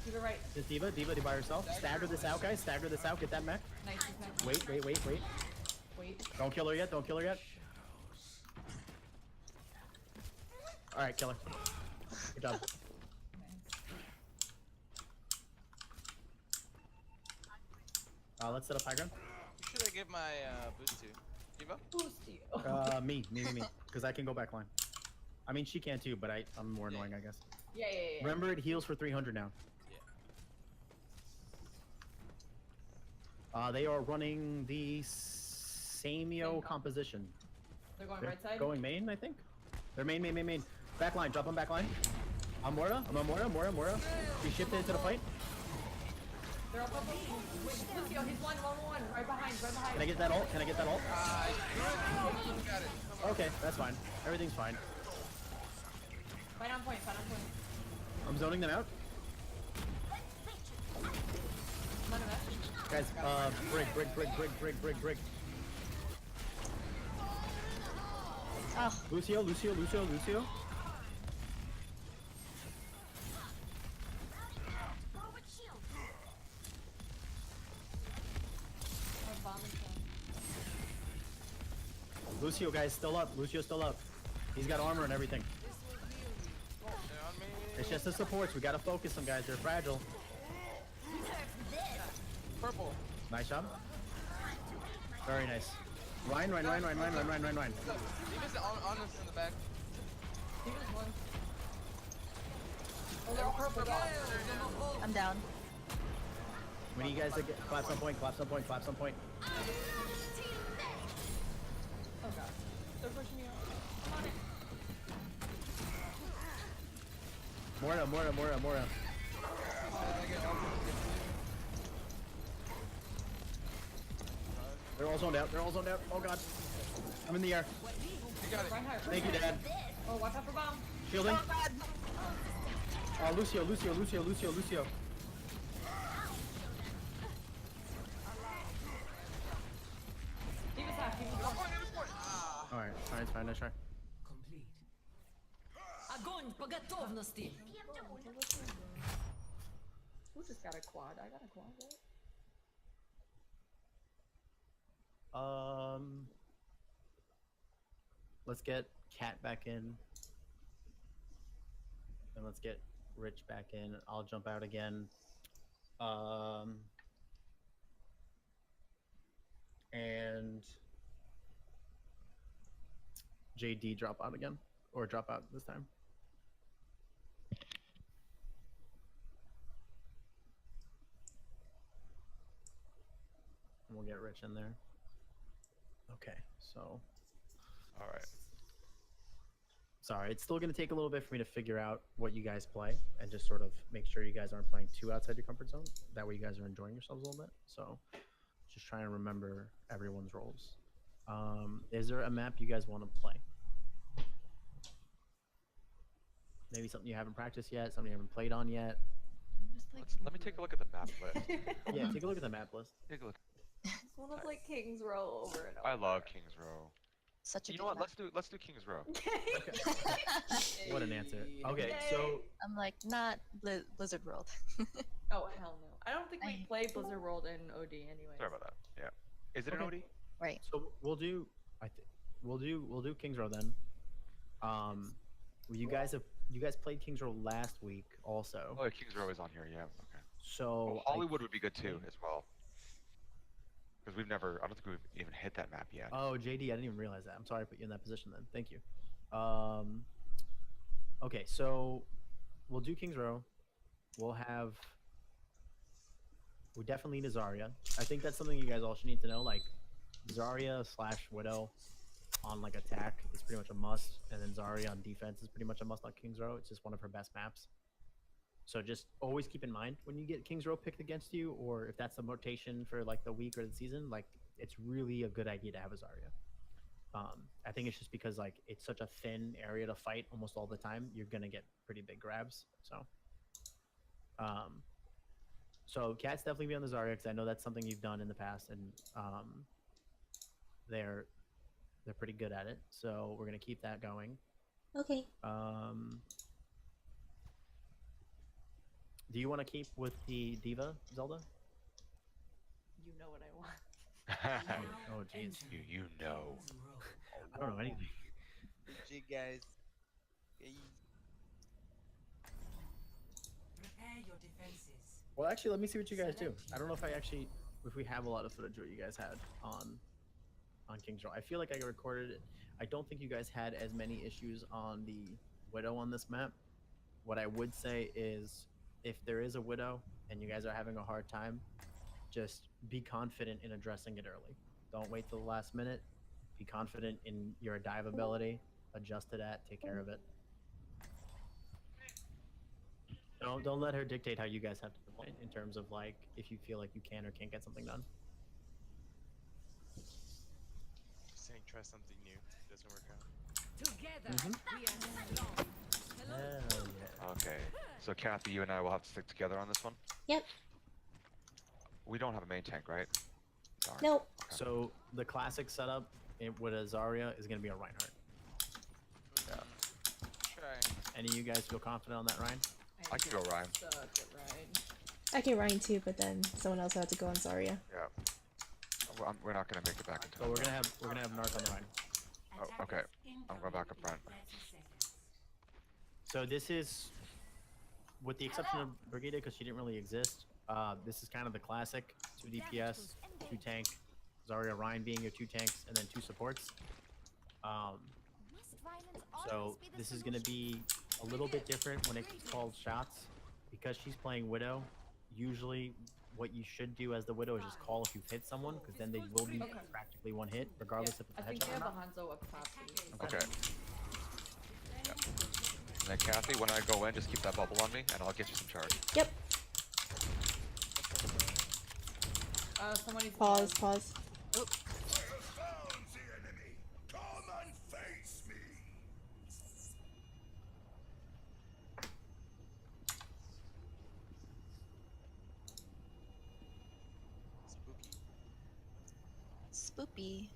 Keep it right. This Diva. Diva by herself. Stagger this out, guys. Stagger this out. Get that mech. Nice. Nice. Wait. Wait. Don't kill her yet. Don't kill her yet. Alright, kill her. Good job. Let's set up high ground. Who should I give my boost to? Diva? Boost you. Me. Because I can go back line. I mean, she can too, but I'm more annoying, I guess. Yeah. Remember, it heals for 300 now. They are running the Sameo composition. They're going They're right side. going main, I think. They're main. Back line, drop them back line. I'm on Mora. She shifted into the fight. They're up. Lucio, he's one. Right behind. Can I get that ult? Got it. Okay, that's fine. Everything's fine. Fight on point, fight on point. I'm zoning them out. None of that. Guys, break. Oh, Lucio. Our bomb is down. Lucio, guys, still up. Lucio's still up. He's got armor and everything. Stay on me. It's just the supports. We gotta focus them, guys. They're fragile. Purple. Nice job. Very nice. Ryan. He missed it on us in the back. He was one. Oh, they're all purple. I'm down. We need you guys to get clap some point. Oh god. They're pushing me out. I'm on it. Mora. They're all zoned out. Oh god. I'm in the air. You got it. Right high. Thank you, Dad. Oh, watch out for bomb. Shielding. Oh god. Lucio. He was half. Alright, it's fine. Nice try. Complete. Огонь по готовности. Who just got a quad? I got a quad, right? Let's get Cat back in. And let's get Rich back in. I'll jump out again. And JD drop out again. Or drop out this time. And we'll get Rich in there. Okay, so All right. sorry, it's still going to take a little bit for me to figure out what you guys play and just sort of make sure you guys aren't playing too outside your comfort zone. That way you guys are enjoying yourselves a little bit. So just trying to remember everyone's roles. Is there a map you guys want to play? Maybe something you haven't practiced yet, something you haven't played on yet. Let me take a look at the map list. Yeah, take a look at the map list. Take a look. Just wanna play King's Row over and over. I love Kings Row. Such a You good know what? map. Let's do Kings Row. What an answer. Okay, so I'm like, not Blizzard World. Oh hell no! I don't think we I- play Blizzard World in OD anyway. Sorry about that. Yeah. Is it an Okay. OD? Right. so we'll do we'll do Kings Row then. You guys played Kings Row last week also. Oh, yeah, Kings Row is on here. Yeah. Okay. So Oh, Hollywood would be good too, as well. Because I don't think we've even hit that map yet. Oh, JD, I didn't even realize that. I'm sorry I put you in that position then. Thank you. Okay, so we'll do Kings Row. We definitely need a Zarya. I think that's something you guys all should need to know. Like, Zarya / Widow on like attack is pretty much a must, and then Zarya on defense is pretty much a must on Kings Row. It's just one of her best maps. So just always keep in mind when you get Kings Row picked against you, or if that's the rotation for like the week or the season, like it's really a good idea to have a Zarya. I think it's just because like it's such a thin area to fight almost all the time, you're gonna get pretty big grabs. So Cat's definitely be on the Zarya because I know that's something you've done in the past, and they're pretty good at it. So we're gonna keep that going. Okay. Do you want to keep with the Diva, Zelda? You know what I want. Oh, jeez. You know. I don't know anything. GG guys. Prepare your defenses. Well, actually, let me see what you guys do. I don't know if we have a lot of footage what you guys had on King's Row. I feel like I recorded it. I don't think you guys had as many issues on the Widow on this map. What I would say is, if there is a Widow and you guys are having a hard time, just be confident in addressing it early. Don't wait till the last minute. Be confident in your dive ability. Adjust to that. Take care of it. Don't let her dictate how you guys have to play in terms of like if you feel like you can or can't get something done. Saying try something new. It doesn't work out. Together, we are strong. Hello? Hell yeah. Okay. So Kathy, you and I will have to stick together on this one. Yep. We don't have a main tank, right? Darn. Nope. Okay. So the classic setup with a Zarya is gonna be a Reinhardt. Yeah. Try. Any of you guys feel confident on that Ryan? I can go Ryan. Suck at Ryan. I can Ryan too, but then someone else had to go on Zarya. Yeah. We're not gonna make it back into. So we're gonna have Narc on the Ryan. Oh, okay. I'm going back up front. So this is, with the exception of Brigitte, because she didn't really exist. This is kind of the classic 2 DPS, 2 tank, Zarya Ryan being your 2 tanks, and then 2 supports. So this is going to be a little bit different when it calls shots, because she's playing Widow. Usually, what you should do as the Widow is just call if you've hit someone, because then they will be practically one hit, regardless if I it's a think headshot we or have a not. Hanzo up top too. Okay. Yeah. And then Kathy, when I go in, just keep that bubble on me, and I'll get you some charge. Yep. Someone needs to Pause. Spoopy.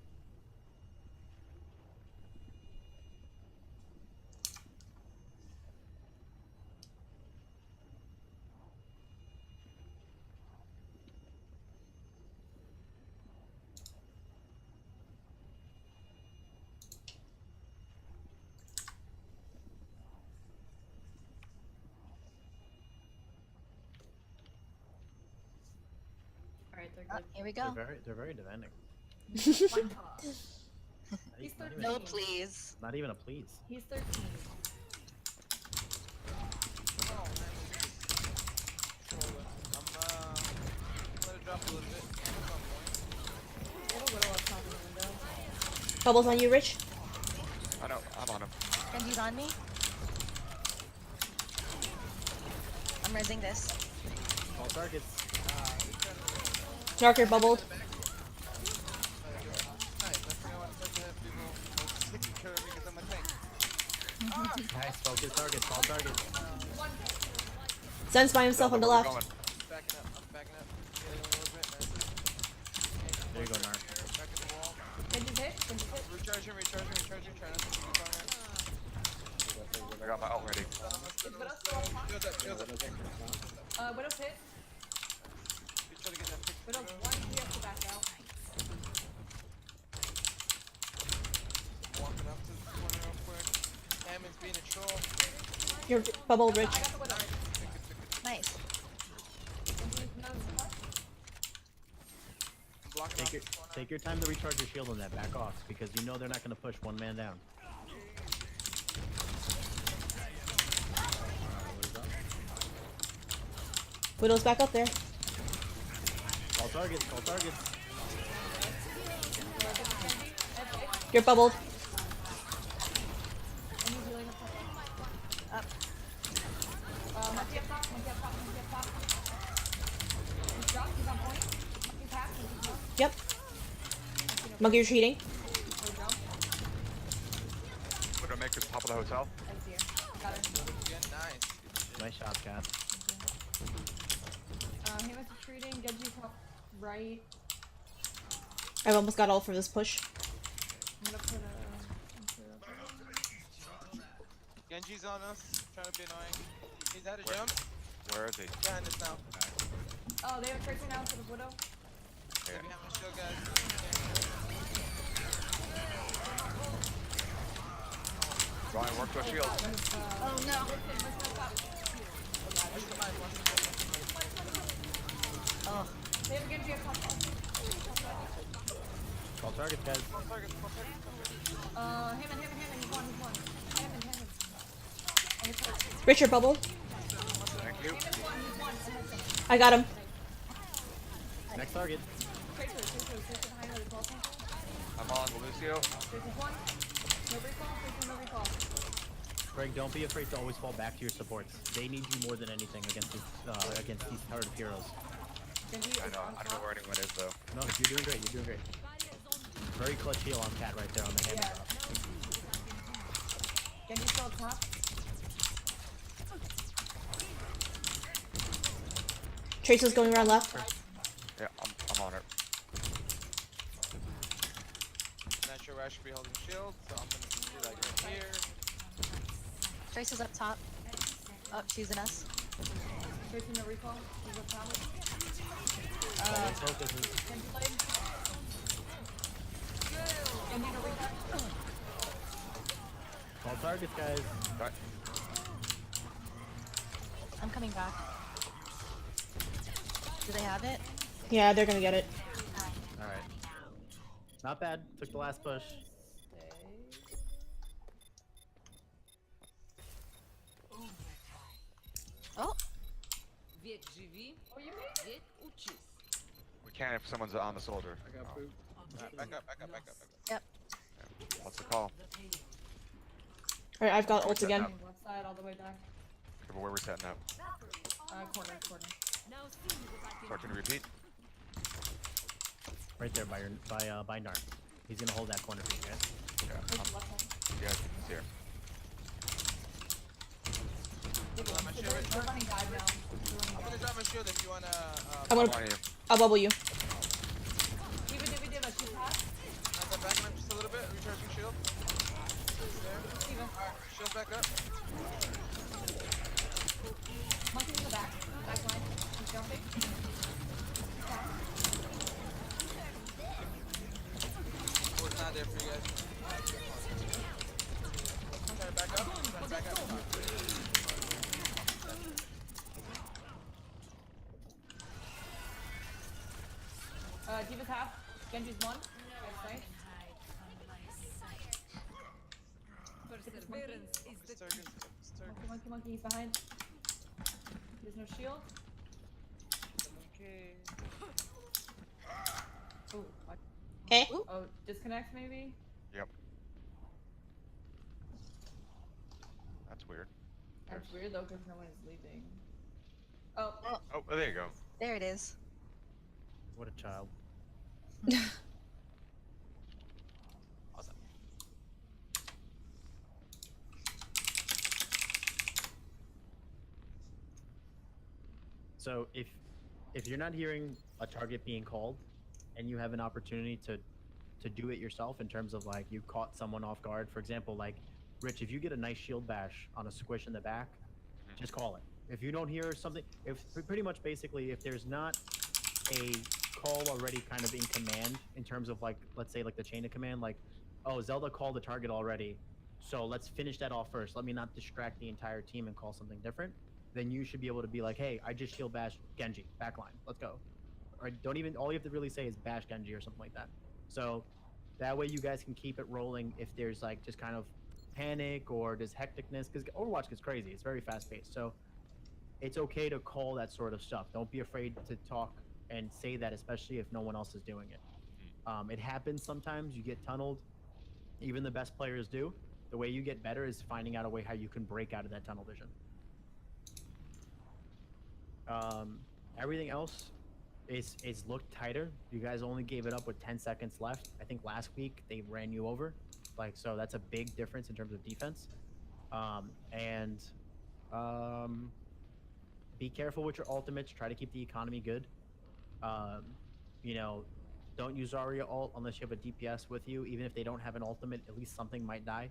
Alright, they're Oh, good. here we go. They're very demanding. He's Not 13. No, please. Not even a please. He's 13. Oh, man. I'm let it drop a little bit. Hammer's on point. Little Widow up top of the window. Bubbles on you, Rich. I know. I'm on him. Genji's on me. I'm raising this. All targets. Narker bubbled. Nice. I think I want to have people taking care of me because I'm a tank. Nice, focus targets, all targets. Zen's by himself on the Zelda, where left. we Backing up. I'm backing up. Getting a little bit. Nice. There you go, Narc. Back in the wall. Genji's hit. Recharging. Trying not to keep it on I got my ult ready. Shield up. Widow's hit. You try to get that pick. Widow's one. He has to back out. Walking up to the corner real quick. Hammond's being a troll. You're bubbled, Rich. I got the Widow. Nice. Genji, no support. I'm blocking off this corner. Take your time to recharge your shield on that. Back off, because you know they're not going to push one man down. Widow's back up there. All targets, all targets. You're bubbled. And he's healing up top. Up. Monkey up top. He's dropped. He's on point. He's half. He's half. Yep. Monkey retreating. Go jump. We're gonna make it top of the hotel. Ed's here. Got it. Again, nice. Nice shot, Cat. Hammond's retreating. Genji top right. I've almost got all for this push. I'm gonna put Genji's on us. Trying to be annoying. He's had a jump. Where is he? Behind us now. Oh, they have a tracer now for the Widow. Yeah. Behind my shield, guys. Ryan, work to a shield. Oh no. Oh. They have a Genji up top. All targets, guys. Hammond. He's one. Hammond. Richard bubbled. Thank you. I got him. Next target. Tracer behind her as well. I'm on Lucio. Tracer's one. No recall. Greg, don't be afraid to always fall back to your supports. They need you more than anything against these hard heroes. Genji I is know. on I don't know top. where anyone is though. No, you're doing great. You're doing great. Very clutch heal on Cat right there on the hammer Yeah. drop. Genji still up top. Tracer's going around left. Yeah, I'm on it. Not sure where I should be holding shield, so I'm gonna do like right here. Trace is up top. Oh, she's an S. Tracer no recall. He's up top. Always focuses. Genji blade. Genji no recall. All targets, guys. Right. I'm coming back. Do they have it? Yeah, they're gonna get it. Alright. Not bad. Took the last push. Stay. Oh, Век живи, Oh, you made it. век учись. We can if someone's on the soldier. I got poop. Alright, back up, back up, back up, back up. yep. What's the call? Alright, I've got ult again. Left side all the way back. Okay, but where we're setting up. Corner. Now see what I can Start to repeat. Right there by Narn. He's gonna hold that corner for you guys. Yeah, Tracer left side. yeah, it's here. My shield right- They're running dive now. I'm gonna drop my shield if you wanna. I'm I'm gonna. on you. I'll bubble you. Even if we did a shoot pass. Step back up just a little bit. Recharging shield. There. Steven. Alright, shield back up. Monkey in the back. Back line. He's jumping. Oh, it's not there for you guys. Try to back up. Try to back up. Diva's half. Genji's one. Right. Perseverance is the Sturgeon, Sturgeon. Monkey. He's behind. There's no shield. Okay. Oh, what? Eh? Oh, disconnect maybe? Yep. That's weird. That's weird though, because no one is leaving. Oh, Oh, there you go. There it is. What a child. Awesome. So if you're not hearing a target being called, and you have an opportunity to do it yourself in terms of like you caught someone off guard, for example, like Rich, if you get a nice shield bash on a squish in the back, just call it. If you don't hear something, if pretty much basically if there's not a call already kind of in command in terms of like let's say like the chain of command, like oh Zelda called the target already, so let's finish that off first. Let me not distract the entire team and call something different. Then you should be able to be like, hey, I just shield bash Genji, backline, let's go. Or don't even, all you have to really say is bash Genji or something like that. So that way you guys can keep it rolling if there's like just kind of panic or just hecticness, because Overwatch gets crazy, it's very fast paced. So it's okay to call that sort of stuff. Don't be afraid to talk and say that, especially if no one else is doing it. It happens sometimes, you get tunneled, even the best players do. The way you get better is finding out a way how you can break out of that tunnel vision. Everything else is looked tighter. You guys only gave it up with 10 seconds left. I think last week they ran you over, like, so that's a big difference in terms of defense. Be careful with your ultimates. Try to keep the economy good. You know, don't use Zarya ult unless you have a DPS with you. Even if they don't have an ultimate, at least something might die.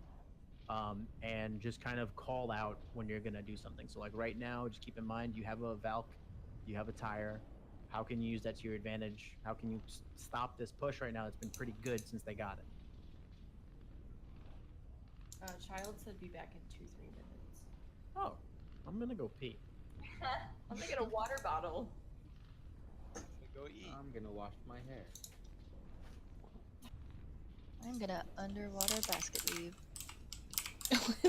And just kind of call out when you're gonna do something. So like right now, just keep in mind you have a Valk, you have a Tire. How can you use that to your advantage? How can you stop this push right now? It's been pretty good since they got it. Child said be back in 2-3 minutes. Oh, I'm gonna go pee. I'm gonna get a water bottle. Go eat. I'm gonna wash my hair. I'm gonna underwater basket weave. Like,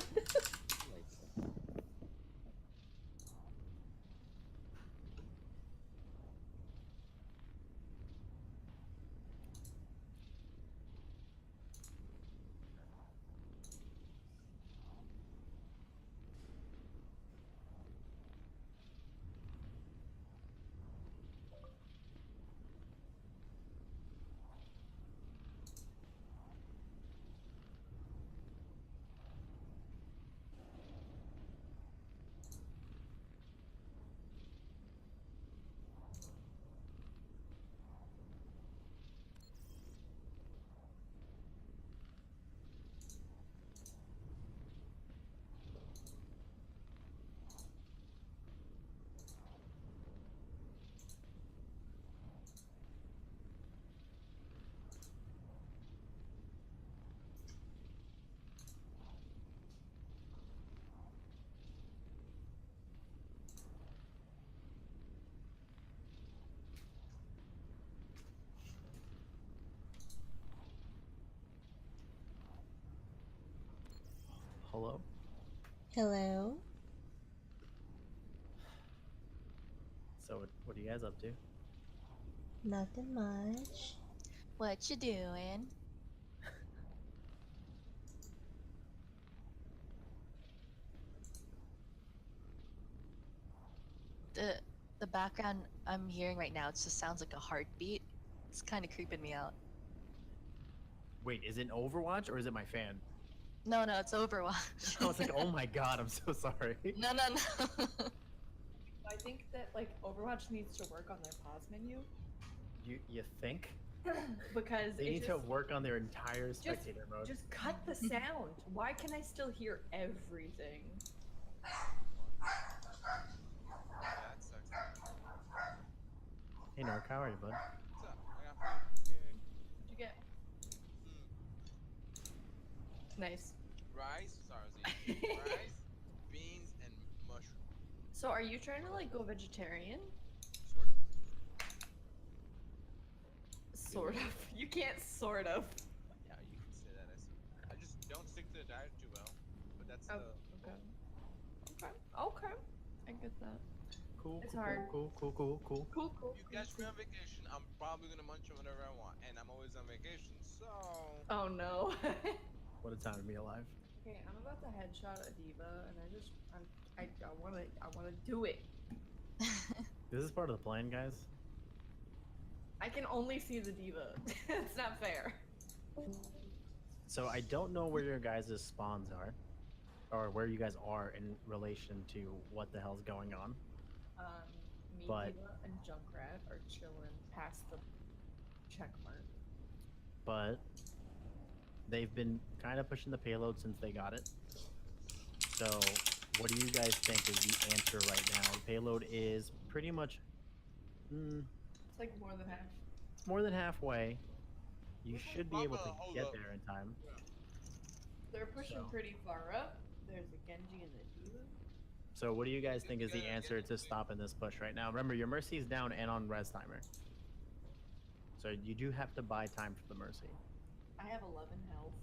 Hello. Hello. So what are you guys up to? Nothing much. What you doing? The the background I'm hearing right now, it just sounds like a heartbeat. It's kind of creeping me out. Wait, is it Overwatch or is it my fan? No, no, it's Overwatch. I was like, oh my god, I'm so sorry. No, no, no. I think that like Overwatch needs to work on their pause menu You think? because They it need just, to work on their entire spectator mode. just cut the sound. Why can I still hear everything? Yeah, that sucks. Hey Narc, how are you, bud? What's up? I got food. Yay. What'd you get? Nice. Rice, Sarzi. Rice, beans, and mushroom. So are you trying to like go vegetarian? Sort of. Sort of. You can't sort of. Yeah, you can say that. I just don't stick to the diet too well. But that's Oh, the. okay. Okay. Okay. I get that. Cool. It's cool, hard. Cool. Cool. Cool. Cool. Cool, cool. You catch me on vacation, I'm probably gonna munch on whatever I want, and I'm always on vacation, so. Oh no. What a time to be alive. Okay, I'm about to headshot a diva, and I wanna do it. This is part of the plan, guys. I can only see the diva. It's not fair. So I don't know where your guys' spawns are, or where you guys are in relation to what the hell's going on. Me, But- Diva, and Junkrat are chilling past the check mark. But they've been kind of pushing the payload since they got it. So what do you guys think is the answer right now? The payload is pretty much It's like more than half. more than halfway. You should be able to Hold get up. there in time. They're pushing So. pretty far up. There's a Genji and a diva. So what do you guys think is the answer to stopping this push right now? Remember, your Mercy is down and on res timer. So you do have to buy time for the Mercy. I have 11 health.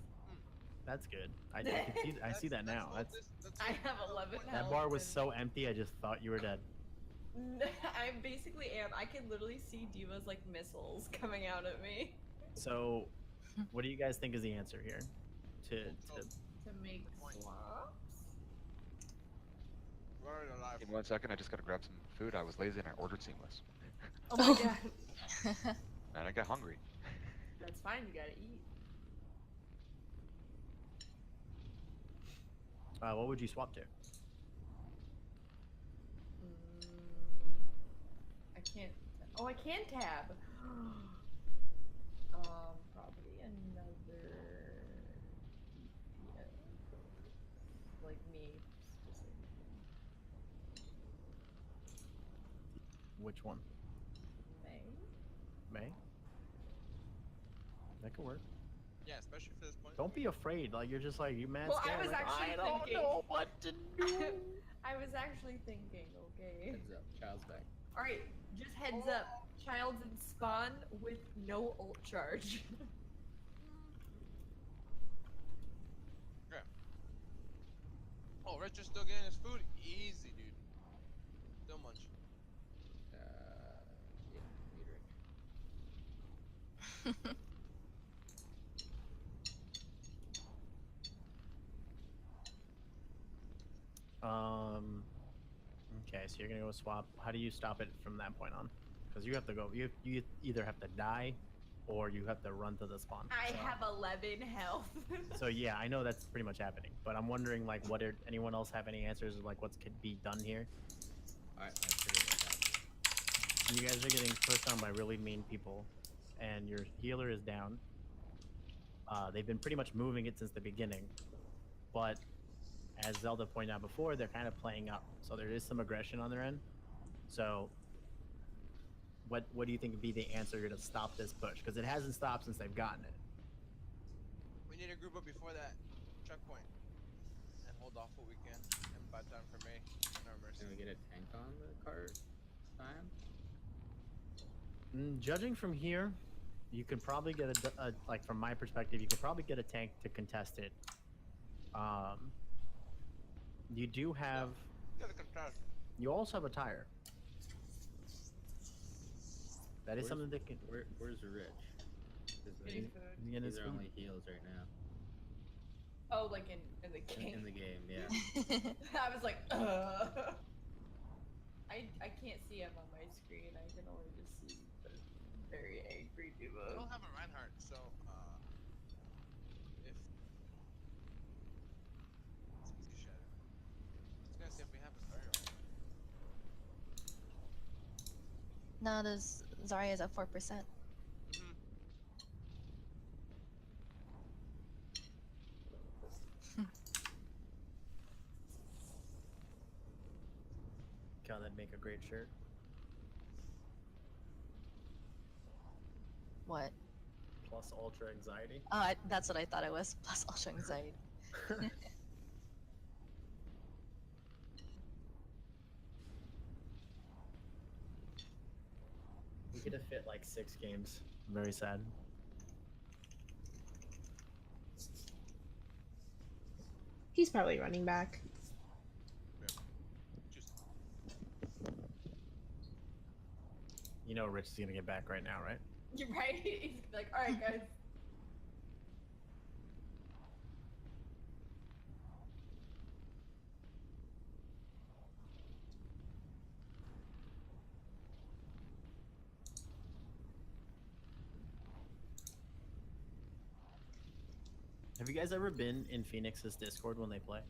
That's good. I can see I see that now. That's I have 11 health. that bar was and- so empty. I just thought you were dead. I basically am. I can literally see divas like missiles coming out at me So, what do you guys think is the answer here? To to make swaps. Running alive. In 1 second, I just gotta grab some food. I was lazy and I ordered seamless. Oh my god. And I got hungry. That's fine. You gotta eat. what would you swap to? I can't. Oh, I can tab. Probably another. Yeah, like me specifically. Which one? May. May? That could work. Yeah, especially for this point. Don't be afraid. Like you're just like you mad Well, I scared. was like, actually I don't thinking- know what to do. I was actually thinking. Okay. Heads up, child's back. All right. Just heads up. Child's in spawn with no ult charge. Oh, Rich is still getting his food. Easy, dude. Still munching. Yeah, need Rich. Okay, so you're gonna go swap. How do you stop it from that point on? Because you have to go. You either have to die, or you have to run to the spawn. I So- have 11 health. So yeah, I know that's pretty much happening, but I'm wondering like, anyone else have any answers of like what could be done here? I figured it out. You guys are getting pushed on by really mean people, and your healer is down. They've been pretty much moving it since the beginning, but as Zelda pointed out before, they're kind of playing up, so there is some aggression on their end. So, what do you think would be the answer to stop this push? Because it hasn't stopped since they've gotten it. We need to group up before that checkpoint and hold off what we can and buy time for me and our Mercy. Can we get a tank on the cart time? Judging from here, you could probably get like from my perspective, you could probably get a tank to contest it. You do have. Got a control. You also have a tire. That is something that can. Where's Rich? 'Cause, Getting like, food. You get his these are food. only heals right now. Oh, like in the game. In the game, yeah. I was like, I can't see him on my screen. I can only just see the very angry I duo. don't have a Reinhardt, so if let's get shattered. I was gonna say if we have a Zarya. No, this Zarya's at 4%. Mm-hmm. God, that'd make a great shirt. What? Plus ultra anxiety. Oh, that's what I thought it was. Plus ultra anxiety. We could have fit like 6 games. Very sad. He's probably running back. Just You know Rich is gonna get back right now, right? You're right. He's like, all right, guys. Have you guys ever been in Phoenix's Discord when they play?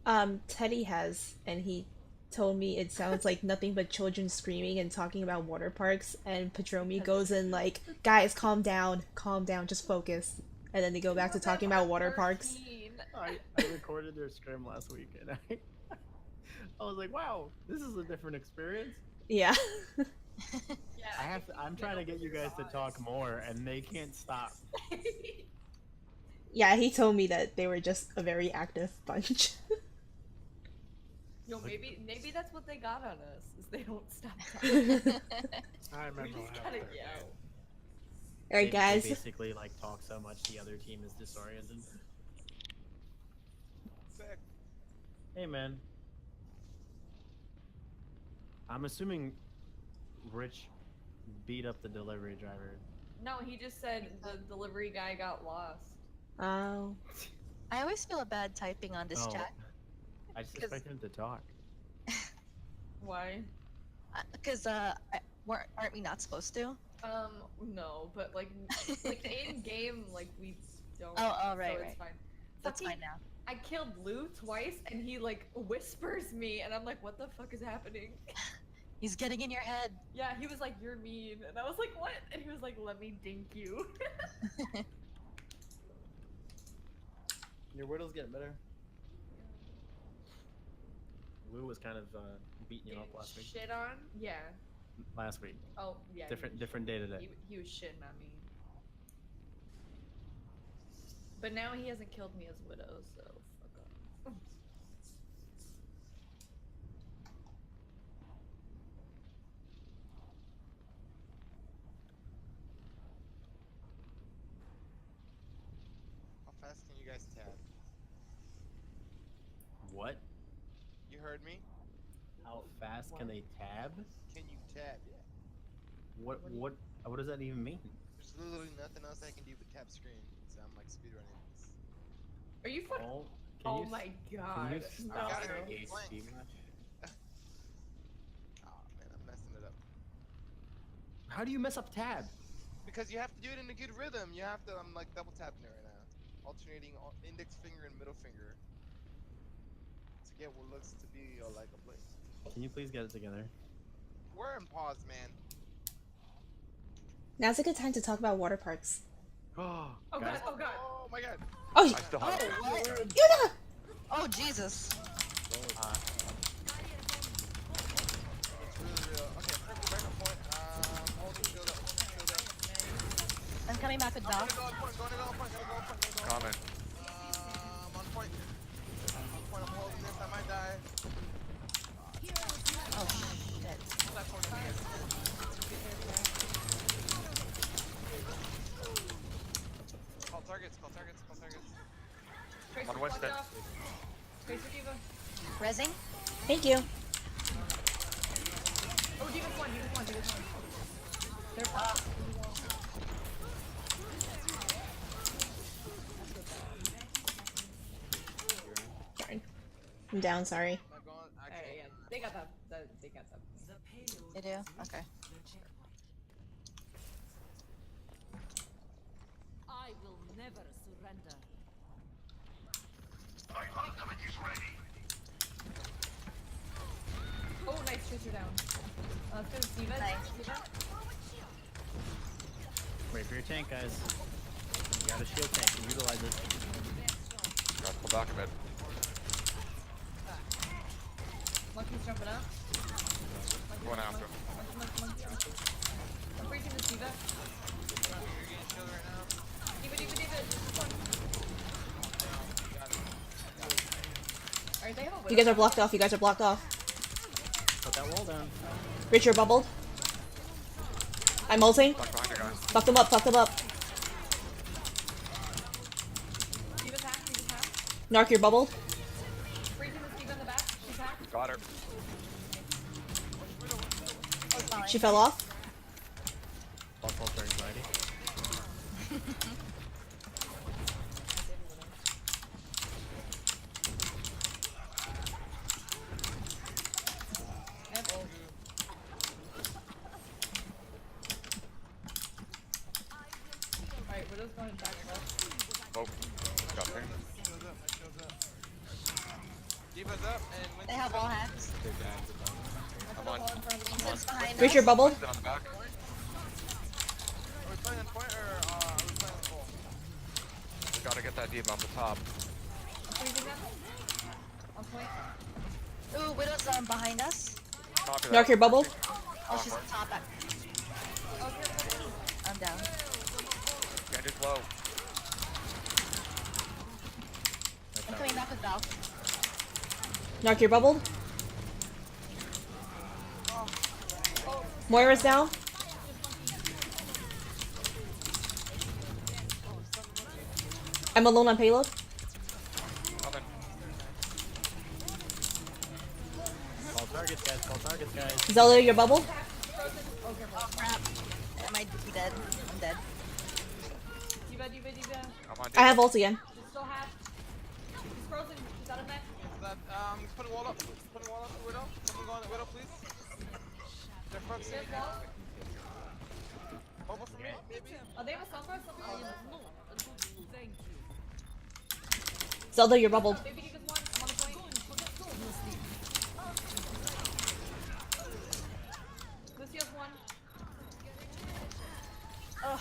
No. Teddy has, and he told me it sounds like nothing but children screaming and talking about water parks, and Patromi goes in like, guys, calm down, just focus. And then they go back to talking about water parks. I recorded their scrim last week, and I was like, wow, this is a different experience. Yeah. Yeah. I'm trying to get you guys to talk more, and they can't stop. Yeah, he told me that they were just a very active bunch. Yo, maybe that's what they got on us, is they don't stop talking. I remember We just when I gotta was there. yell. Alright, They guys. basically like talk so much the other team is disoriented. sick. Hey, man. I'm assuming Rich beat up the delivery driver. No, he just said the delivery guy got lost. Oh. I always feel bad typing on this Oh. chat. I just 'Cause- expect him to talk. Why? Because, aren't we not supposed to? No, but like in game, like we don't. Oh, right, so it's right. fine. That's Fucking- fine now. I killed Lou twice, and he like whispers me, and I'm like, what the fuck is happening? He's getting in your head. Yeah, he was like, you're mean, and I was like, what? And he was like, let me dink you. Your Widow's getting better. Lou was kind of beating you up last week. Shit on? Yeah. Last week. Oh, yeah. Different day today. He was shitting on me. But now he hasn't killed me as Widow, so fuck off. How fast can you guys tab? What? You heard me? How fast can they tab? Can you tab? Yeah. What does that even mean? There's literally nothing else I can do but tap screen, so I'm like speedrunning this. Are you fucking? Oh, Oh my god. Can you No. stop gotta saying go HP blank. much? Oh man, I'm messing it up. How do you mess up tab? Because you have to do it in a good rhythm. You have to. I'm like double tapping it right now, alternating index finger and middle finger to get what looks to be like a blink. Can you please get it together? We're in pause, man. Now's a good time to talk about water parks. Oh, Oh guys, god, oh god. Oh my god. Oh, I still have it. What? Yuna! Oh, Jesus. It's really real. Okay, circle back on point. Hold it, shield up, shield up. I'm coming back with Going Doc. to go on point, going to go on point, going to go on point, going to go on Comment. On point. On point, I'm holding this, I might die. Oh, shit. Hold that point, guys. Call targets, call targets, call targets. Tracer On Winston. flush off. Tracer Diva. Resing? Thank you. Oh, Diva's one. They're Darn. I'm down, sorry. Am I going? Alright, yeah. They got that. They got that. The payload They do? has Okay. reached the checkpoint. I will never surrender. Oh, nice. Tracer down. Let's go to Diva. Nice. Diva. Wait for your tank, guys. You got a shield tank. You utilize it. Gotta pull back a bit. Monkey's jumping up. Going after him. Monkey. I'm freezing this Diva. You're getting killed right now. Diva. This one. Alright, they have a You guys are blocked off. Put that wall down. Rich, you're bubbled. I'm ulting. Back behind you guys. Fuck them up. Diva's hacked. Narc, you're bubbled. Freezing this Diva in the back. She's hacked. Got her. She fell off. Ball for anxiety. Alright, Widow's going back left. Oh, got me. Diva's up and when They have all hacks. I'm on. It's behind Rich, you're us. bubbled. Sit on the back. Are we playing on point or are we playing on full? We gotta get that diva off the top. I'm freezing them. On point. Ooh, Widow's behind us. Copy that. Narc, you're bubbled. Oh, she's on top. Oh, here. I'm down. Genji's low. I'm coming back with Val. Narc, you're bubbled. Moira's down. I'm alone on payload. Coming. Call targets, guys. Zelda, you're bubbled. Oh crap. Am I dead? I'm dead. Diva. I'm on I have ult again. She's still hacked. She's frozen. She's out of mech. That, putting wall up. Putting wall up to Widow. Someone go on the Widow, please. Their front There's seat. wall. Over for me, maybe? Oh, they have a sunrise. Thank you. Zelda, you're bubbled. Baby Diva's one. I'm on the point. Lucio's one. Ugh.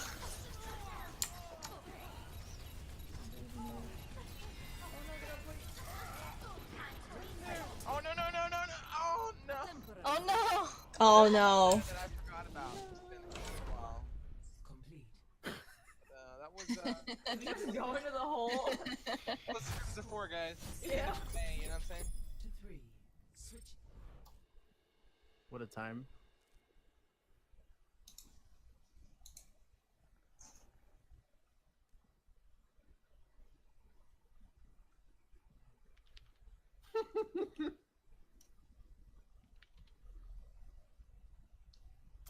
Oh no. Oh no. Oh no! Oh no. That I forgot about. It's been a while. Complete. That was Just going to the hole. let's fix the 4 guys. Yeah. Hey, you know what I'm saying? To 3. Switch. What a time.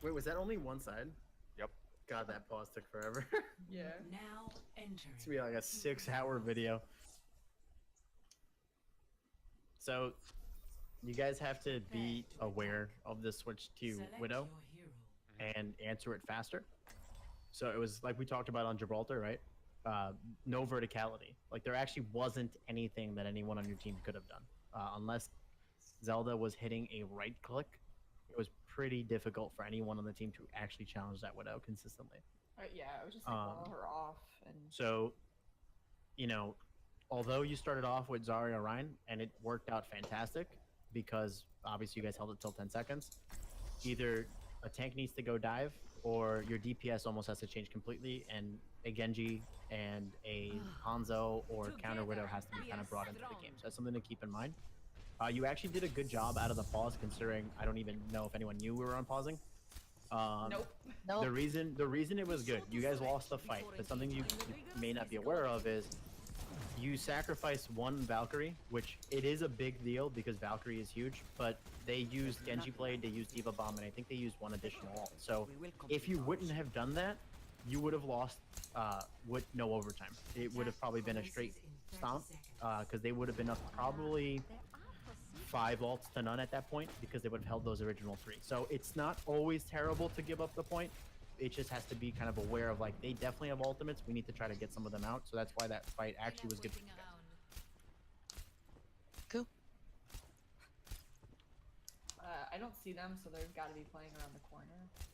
Wait, was that only one side? Yep. God, that pause took forever. Yeah. Now entering. It's gonna be like a 6-hour video. So, you guys have to be aware of the switch to Select Widow your hero. and answer it faster. So it was like we talked about on Gibraltar, right? No verticality. Like there actually wasn't anything that anyone on your team could have done, unless Zelda was hitting a right click. It was pretty difficult for anyone on the team to actually challenge that Widow consistently. Yeah, I was just like wall her off and. So, you know, although you started off with Zarya Ryan and it worked out fantastic because obviously you guys held it till 10 seconds, either a tank needs to go dive or your DPS almost has to change completely and a Genji and a Hanzo or counter Widow has to be kind of brought into the game. So that's something to keep in mind. You actually did a good job out of the pause considering I don't even know if anyone knew we were on pausing. Nope. Nope. The reason it was good, you guys lost the fight, but something you may not be aware of is you sacrifice one Valkyrie, which it is a big deal because Valkyrie is huge, but they used Genji Blade, they used Diva Bomb, and I think they used one additional ult. So if you wouldn't have done that, you would have lost with no overtime. It would have probably been a straight stomp because they would have been up probably 5 ults to none at that point because they would have held those original 3. So it's not always terrible to give up the point. It just has to be kind of aware of like they definitely have ultimates. We need to try to get some of them out. So that's why that fight actually was good for you guys. Cool. I don't see them, so they've got to be playing around the corner.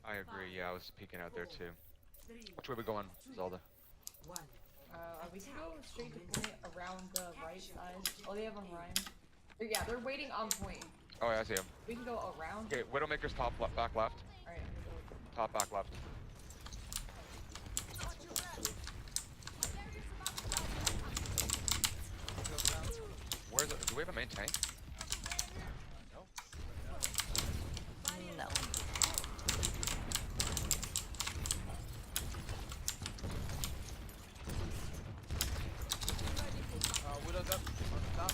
I agree. Yeah, I was peeking out there too. Which way we going, Zelda? We can go straight to point around the right side. Oh, they have a Ryan. Yeah, they're waiting on point. Oh, yeah, I see him. We can go around. Okay, Widowmaker's top left, back left. Alright, I'm gonna go. Top back left. Where's it? Do we have a main tank? No. Widow's up on the top.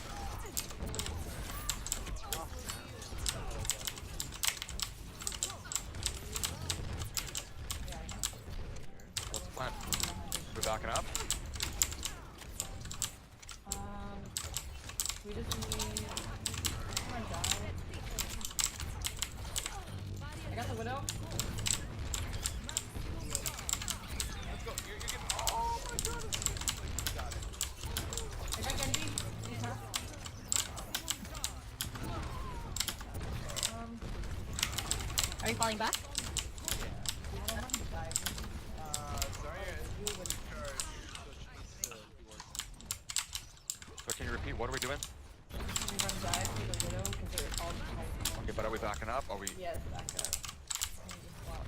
What's the plan? We're backing up? We just need. Come on, die. I got the Widow. Let's go. You're getting. Oh my god! Got it. I got Genji. Are you falling back? Zarya is in charge, so she needs to be working. So can you repeat? What are we doing? We run dive to the Widow because they're all just Okay, but are we backing up? Are we? Yes, back up. Let me just swap.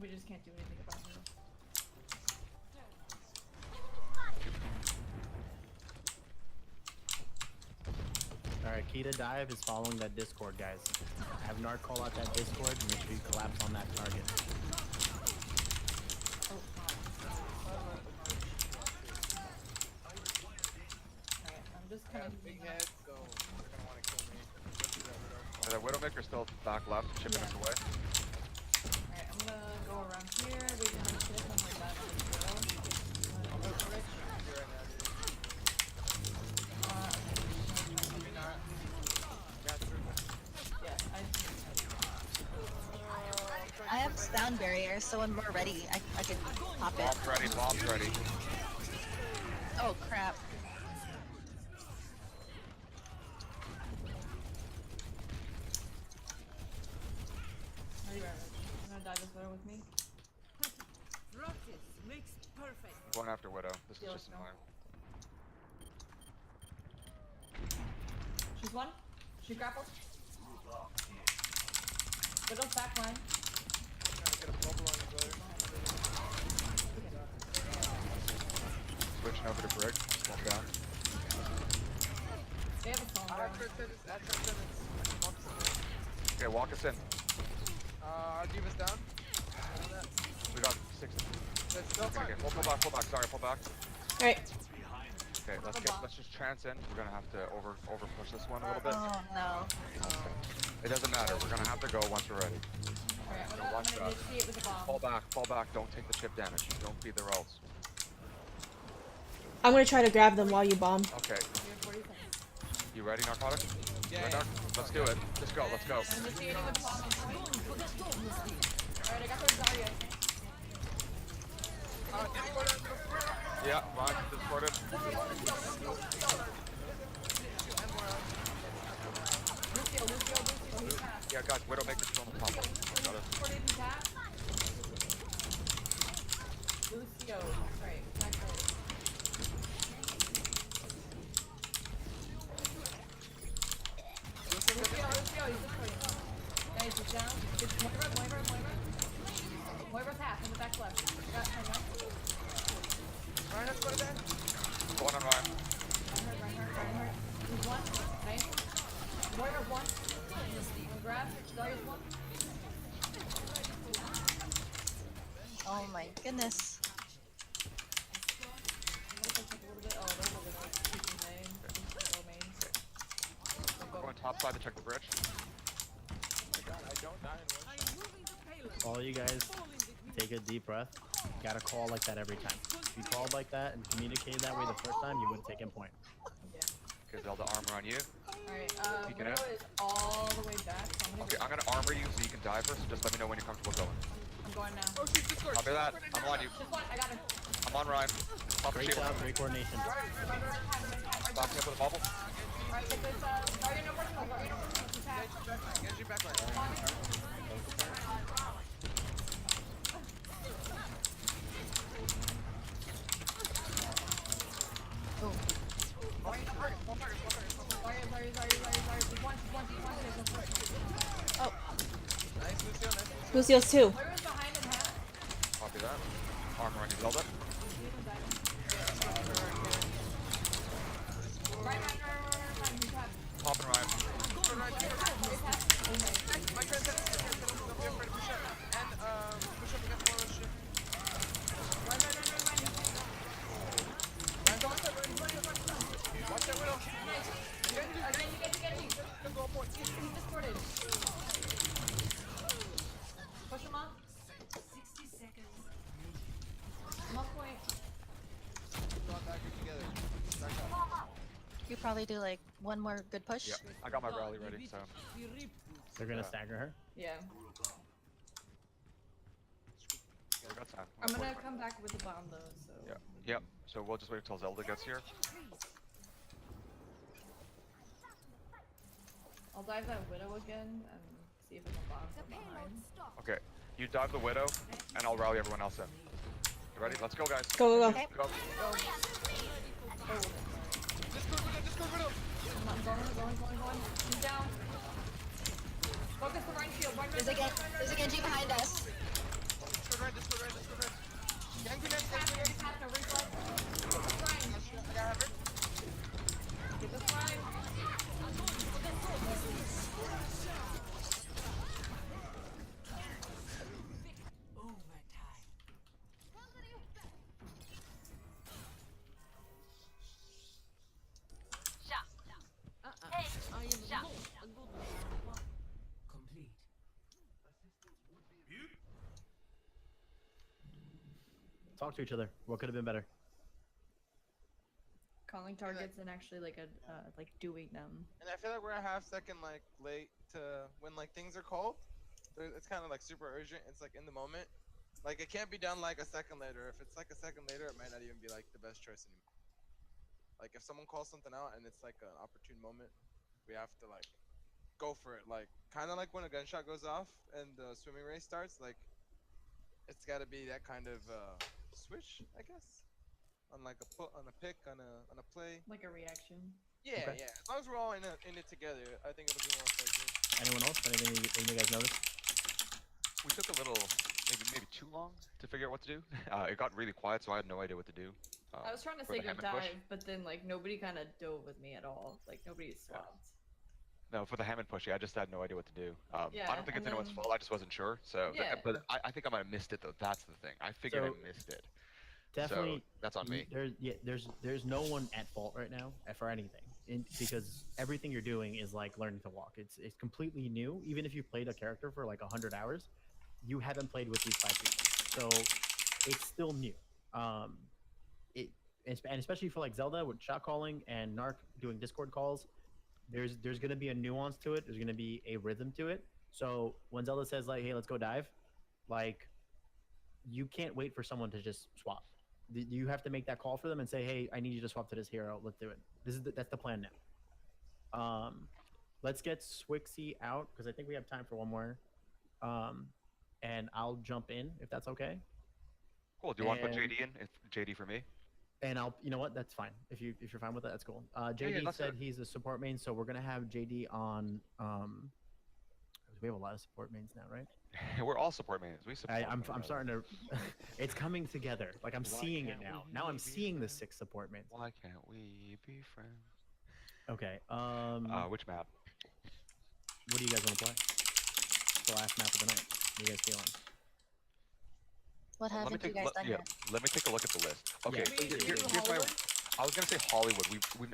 We just can't do anything about her. Alright, key to dive is following that Discord, guys. Have Narc call out that Discord and make sure you collapse on that target. Oh, alright, I'm just I kind have of big head, so they're gonna want to kill me. Let's do that, Widow. The Widowmaker's still back left, chipping us away. Alright, I'm gonna go around here. We can hit this one like that. I'll go for it. You're right now, dude. Maybe not. Got through. Yeah, I have sound barrier, so when we're ready, I can pop it. Bomb's ready, bomb's ready. Oh crap. Are you ready? You wanna dive this Widow with me? Practice makes perfect. I'm going after Widow. This is Feel just it, no. annoying. She's one. She grappled. Widow's back line. Trying to get a bubble on you, brother. Switching over to Brick. Swap down. They have a phone. After 10 minutes. Okay, walk us in. Our Diva's down. We got 6. That's still fine. Okay, pull back. Sorry, pull back. Alright. Okay, let's just trance in. We're gonna have to over push this one a little bit. Oh no. Okay. It doesn't matter. We're gonna have to go once we're ready. Alright, I'm watch gonna that. initiate with a bomb. Fall back. Don't take the chip damage. Don't feed their ults. I'm gonna try to grab them while you bomb. Okay, We have 40 seconds. you ready, Narcotic? Yeah, Right, yeah. Narc? Let's do it. Let's go. I'm initiating with a bomb on point. Alright, I got their Zarya. Discord on the Yeah, Ryan, discorded. Lucio, he's fast. Yeah, guys, Widowmaker's still on the top. Got it. Lucio, if you tap. Lucio, right, back right. Lucio, he's just for you. Guys, he's down. It's Moira. Moira's half in the back left. Got him up. Ryan, let's go to bed. Going on Ryan. Reinhardt. He's one. Nice. Moira's one. One grab. Zarya's one. Oh my goodness. I'm gonna check a little bit. Oh, they're holding like keeping main. Low main. I'm going top side to check the bridge. Oh my god, I don't die in one shot. All you guys take a deep breath. You gotta call like that every time. If you called like that and communicated that way the first time, you would have taken point. Okay, Zelda, armor on you. Alright, Peek it Widow out. is all the way back. So I'm gonna Okay, I'm gonna armor you so you can dive first. Just let me know when you're comfortable going. I'm going now. Oh, she's Discord. Copy that. I'm on you. Just one, I got him. I'm on Rhyme. Pop a Great shield. job, great coordination. Stop me up with a bubble. Alright, take this, Guardian no personal, Guardian no personal. She's half. Genji backline. Oh. Sorry. Just one. Oh. Nice, Lucio, nice, Lucio. Lucio's too. Where was behind him, half? Copy that. Armor on you, Zelda. Right, he's half. Pop and Rhyme. My friend said it's don't be afraid to push up. And, push up against one of those shit. Right. Watch that Widow. Genji. He's distorted. Push him off. 60 seconds. I'm off point. Go on back together. Back up. You probably do like one more good push. Yeah, I got my rally ready, so. They're gonna stagger her. Yeah. We got time. I'm gonna come back with the bomb though, so. Yeah. Yep. So we'll just wait until Zelda gets here. I'll dive that Widow again and see if I can bomb from behind. Okay. You dive the Widow, and I'll rally everyone else in. You ready? Let's go, guys. Go. Okay. Go. Discord Widow. I'm going. He's down. Focus the Rhine shield. There's a Genji behind us. Discord right. Genji next. No reflex. Get this Rhine. I gotta have her. Get this Rhine. Overtime. Complete. Talk to each other. What could have been better? Calling targets and actually like like doing them. And I feel like we're a half second like late to when like things are called. It's kind of like super urgent. It's like in the moment. Like it can't be done like a second later. If it's like a second later, it might not even be like the best choice anymore. Like if someone calls something out and it's like an opportune moment, we have to like go for it. Like kind of like when a gunshot goes off and the swimming race starts. Like it's got to be that kind of switch, I guess. On like a pick, on a play. Like a reaction. Yeah, Okay. yeah. As long as we're all in it together, I think it'll be more effective. Anyone else? Anything you guys noticed? We took a little, maybe too long to figure out what to do. It got really quiet, so I had no idea what to do. I was trying to for say the go Hammond push. dive, but then like nobody kind of dove with me at all. Like nobody swapped. No, for the Hammond push, I just had no idea what to do. Yeah, I don't think and it's anyone's then- fault. I just wasn't sure. So, Yeah. but I think I might have missed it though. That's the thing. I figured So, I missed it. Definitely. So that's on me. There's no one at fault right now for anything, because everything you're doing is like learning to walk. It's completely new. Even if you've played a character for like 100 hours, you haven't played with these 5 people, so it's still new. And especially for like Zelda with shot calling and Narc doing Discord calls, there's gonna be a nuance to it. There's gonna be a rhythm to it. So when Zelda says like, "Hey, let's go dive," like you can't wait for someone to just swap. You have to make that call for them and say, "Hey, I need you to swap to this hero. Let's do it." That's the plan now. Let's get Swixie out because I think we have time for one more. And I'll jump in if that's okay. Cool. Do you want to put And- JD in? If JD for me. And you know what? That's fine. If you're fine with that, that's cool. JD let's do said it. he's a support main, so we're gonna have JD on. We have a lot of support mains now, right? We're all support mains. We support. I'm one another. starting to. It's coming together. Like I'm Why seeing it can't now. we Now I'm be seeing the friends? 6 support mains. Why can't we be friends? Okay. Which map? What do you guys want to play? The last map of the night. What are you guys feeling? What Let me haven't you take guys done yeah. yet? Let me take a look at the list. Okay, Yeah. here's my. I was gonna say Hollywood.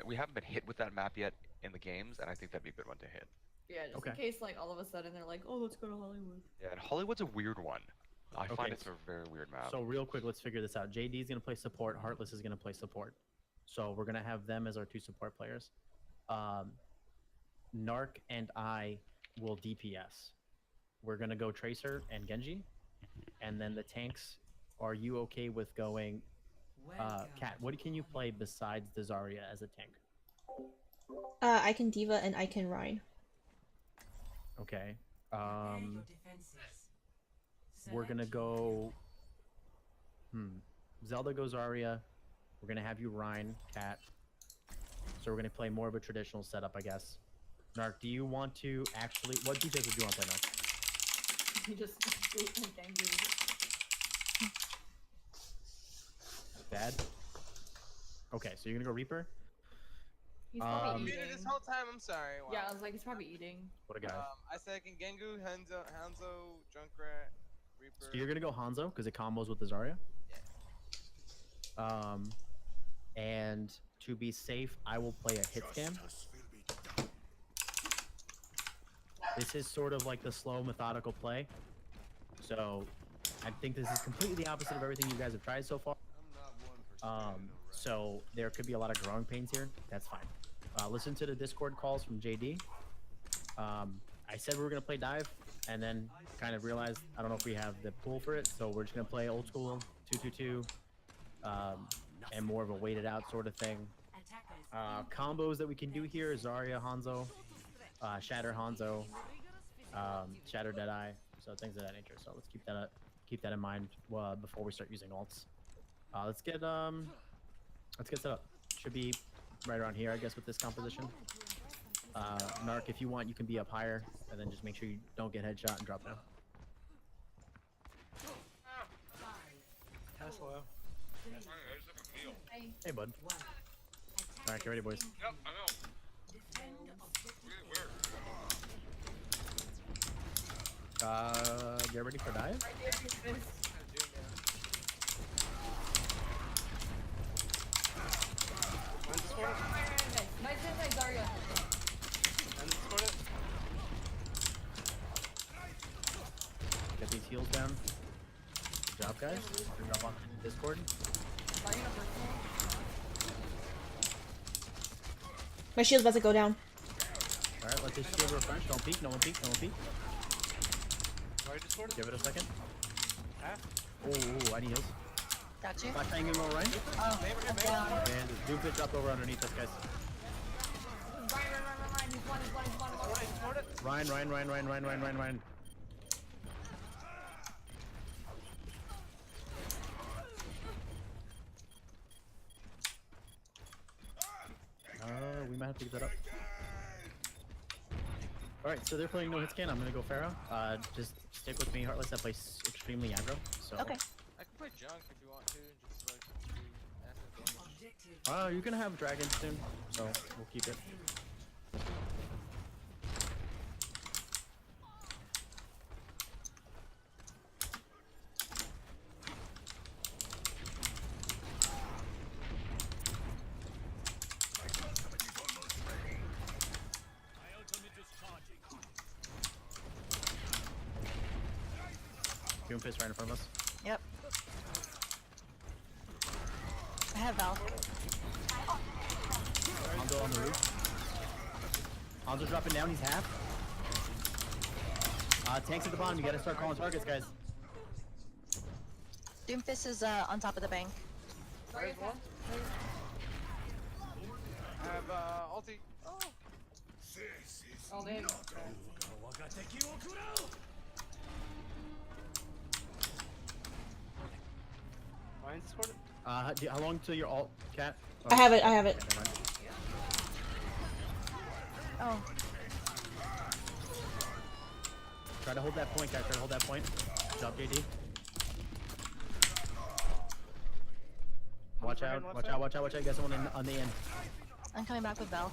We haven't been hit with that map yet in the games, and I think that'd be a good one to hit. Yeah, just Okay. in case like all of a sudden they're like, oh, let's go to Hollywood. Yeah, and Hollywood's a weird one. I Okay, find it's a very weird map. So real quick, let's figure this out. JD is gonna play support. Heartless is gonna play support. So we're gonna have them as our 2 support players. Narc and I will DPS. We're gonna go Tracer and Genji, and then the tanks. Are you okay with going? Kat, what can you play besides the Zarya as a tank? I can Diva and I can Rhine. Okay. Prepare your defenses. We're gonna Select your go. Zelda goes Zarya. We're gonna have you Rhine, Kat. So we're gonna play more of a traditional setup, I guess. Narc, do you want to actually? What DPS would you want to play, Narc? You just boot and Gengu. Bad. Okay, so you're gonna go Reaper. He's probably I'm eating. muted this whole time. I'm sorry. Wow. Yeah, I was like, he's probably eating. What a guy. I said I can Gengu, Hanzo, Junkrat, Reaper. So you're gonna go Hanzo because it combos with the Zarya. And to be safe, I will play a hit scan. This is sort of like the slow, methodical play. So I think this is completely the opposite of everything you guys have tried so far. So there could be a lot of growing pains here. That's fine. Listen to the Discord calls from JD. I said we were gonna play dive, and then kind of realized I don't know if we have the pool for it, so we're just gonna play old school 2-2-2, and more of a weighted out sort of thing. Combos that we can do here is Zarya Hanzo, Shatter Hanzo, Shatter Deadeye, so things of that nature. So let's keep that in mind before we start using ults. Let's get set up. Should be right around here, I guess, with this composition. Narc, if you want, you can be up higher, and then just make sure you don't get headshot and drop down. Tesla. Hey, bud. Alright, get ready, boys. Yep, I know. Get ready for dive. Right there, his fist. Nice, Zarya. Get these heals down. Good job, guys. Drop on Discord. Zarya personal. My shield's about to go down. Alright, let this shield refresh. Don't peek, no one peek, no one peek. Give it a second. Oh, I need heals. Got you. Flash hanging low, Ryan. Oh, I'm down. And Doom Pit dropped over underneath us, guys. Ryan. We might have to get that up. Alright, so they're playing no hit scan. I'm gonna go Pharaoh. Just stick with me, Heartless. That plays extremely aggro. So. Okay. I can play Junk if you want to, just like do acid damage. You're gonna have dragons soon, so we'll keep it. Doom Fist right in front of us. Yep. I have Val. Hanzo on the roof. Hanzo dropping down, he's half. Tanks at the bottom, you gotta start calling targets, guys. Doomfist is on top of the bank. There's one. I have ulti. Oh. Oh, they have... Mine's discorded. How long till your alt, Cat? I have it. Okay, never mind. Oh, Try to hold that point, guys. Try to hold that point. Good job, JD. Watch out. You got someone on the end. I'm coming back with Val.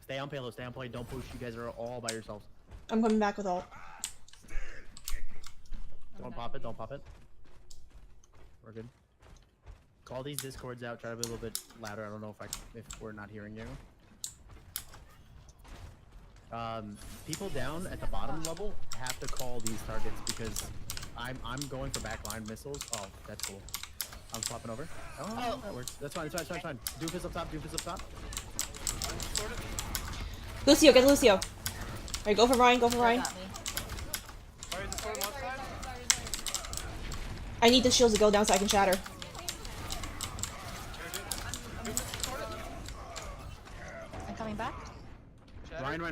Stay on payload, stay on play. Don't push. You guys are all by yourselves. I'm coming back with ult. Don't pop it. Don't pop it. We're good. Call these discords out. Try to be a little bit louder. I don't know if we're not hearing you. People down at the bottom level have to call these targets because I'm going for backline missiles. Oh, that's cool. I'm swapping over. Oh, that works. That's fine. It's fine. It's fine. It's fine. Doofus up top. Doofus up top. Lucio, get Lucio. Alright, go for Ryan. Go for Ryan. Got me. Sorry, the sword one side. I need the shields to go down so I can shatter. I'm coming back. Ryan.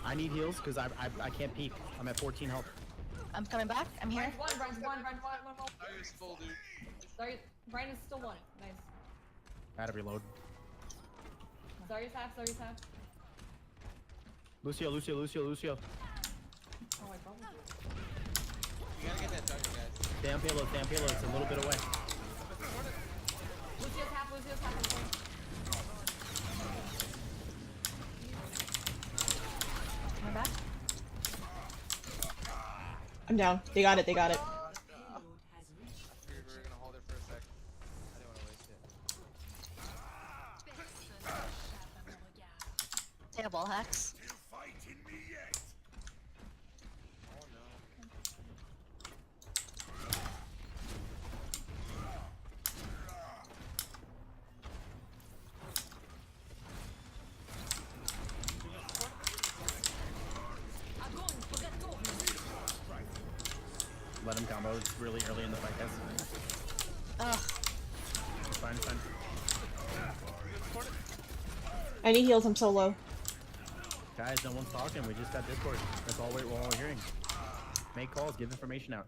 I need heals because I can't peek. I'm at 14 health. I'm coming back. I'm here. Ryan's one. Zarya's full, dude. Sorry, Ryan is still one. Nice. I had to reload. Zarya's half. Lucio. Oh, I probably did. You gotta get that jungle, guys. Stay on payload. It's a little bit away. Lucio's half. Coming back. I'm down. They got it. We were gonna hold it for a sec. I didn't wanna waste it. Take a ball hacks. Oh no. Let him combo. It's really early in the fight, guys. Ugh. It's fine. I need heals. I'm so low. Guys, no one's talking. We just got Discord. That's all we're hearing. Make calls. Give information out.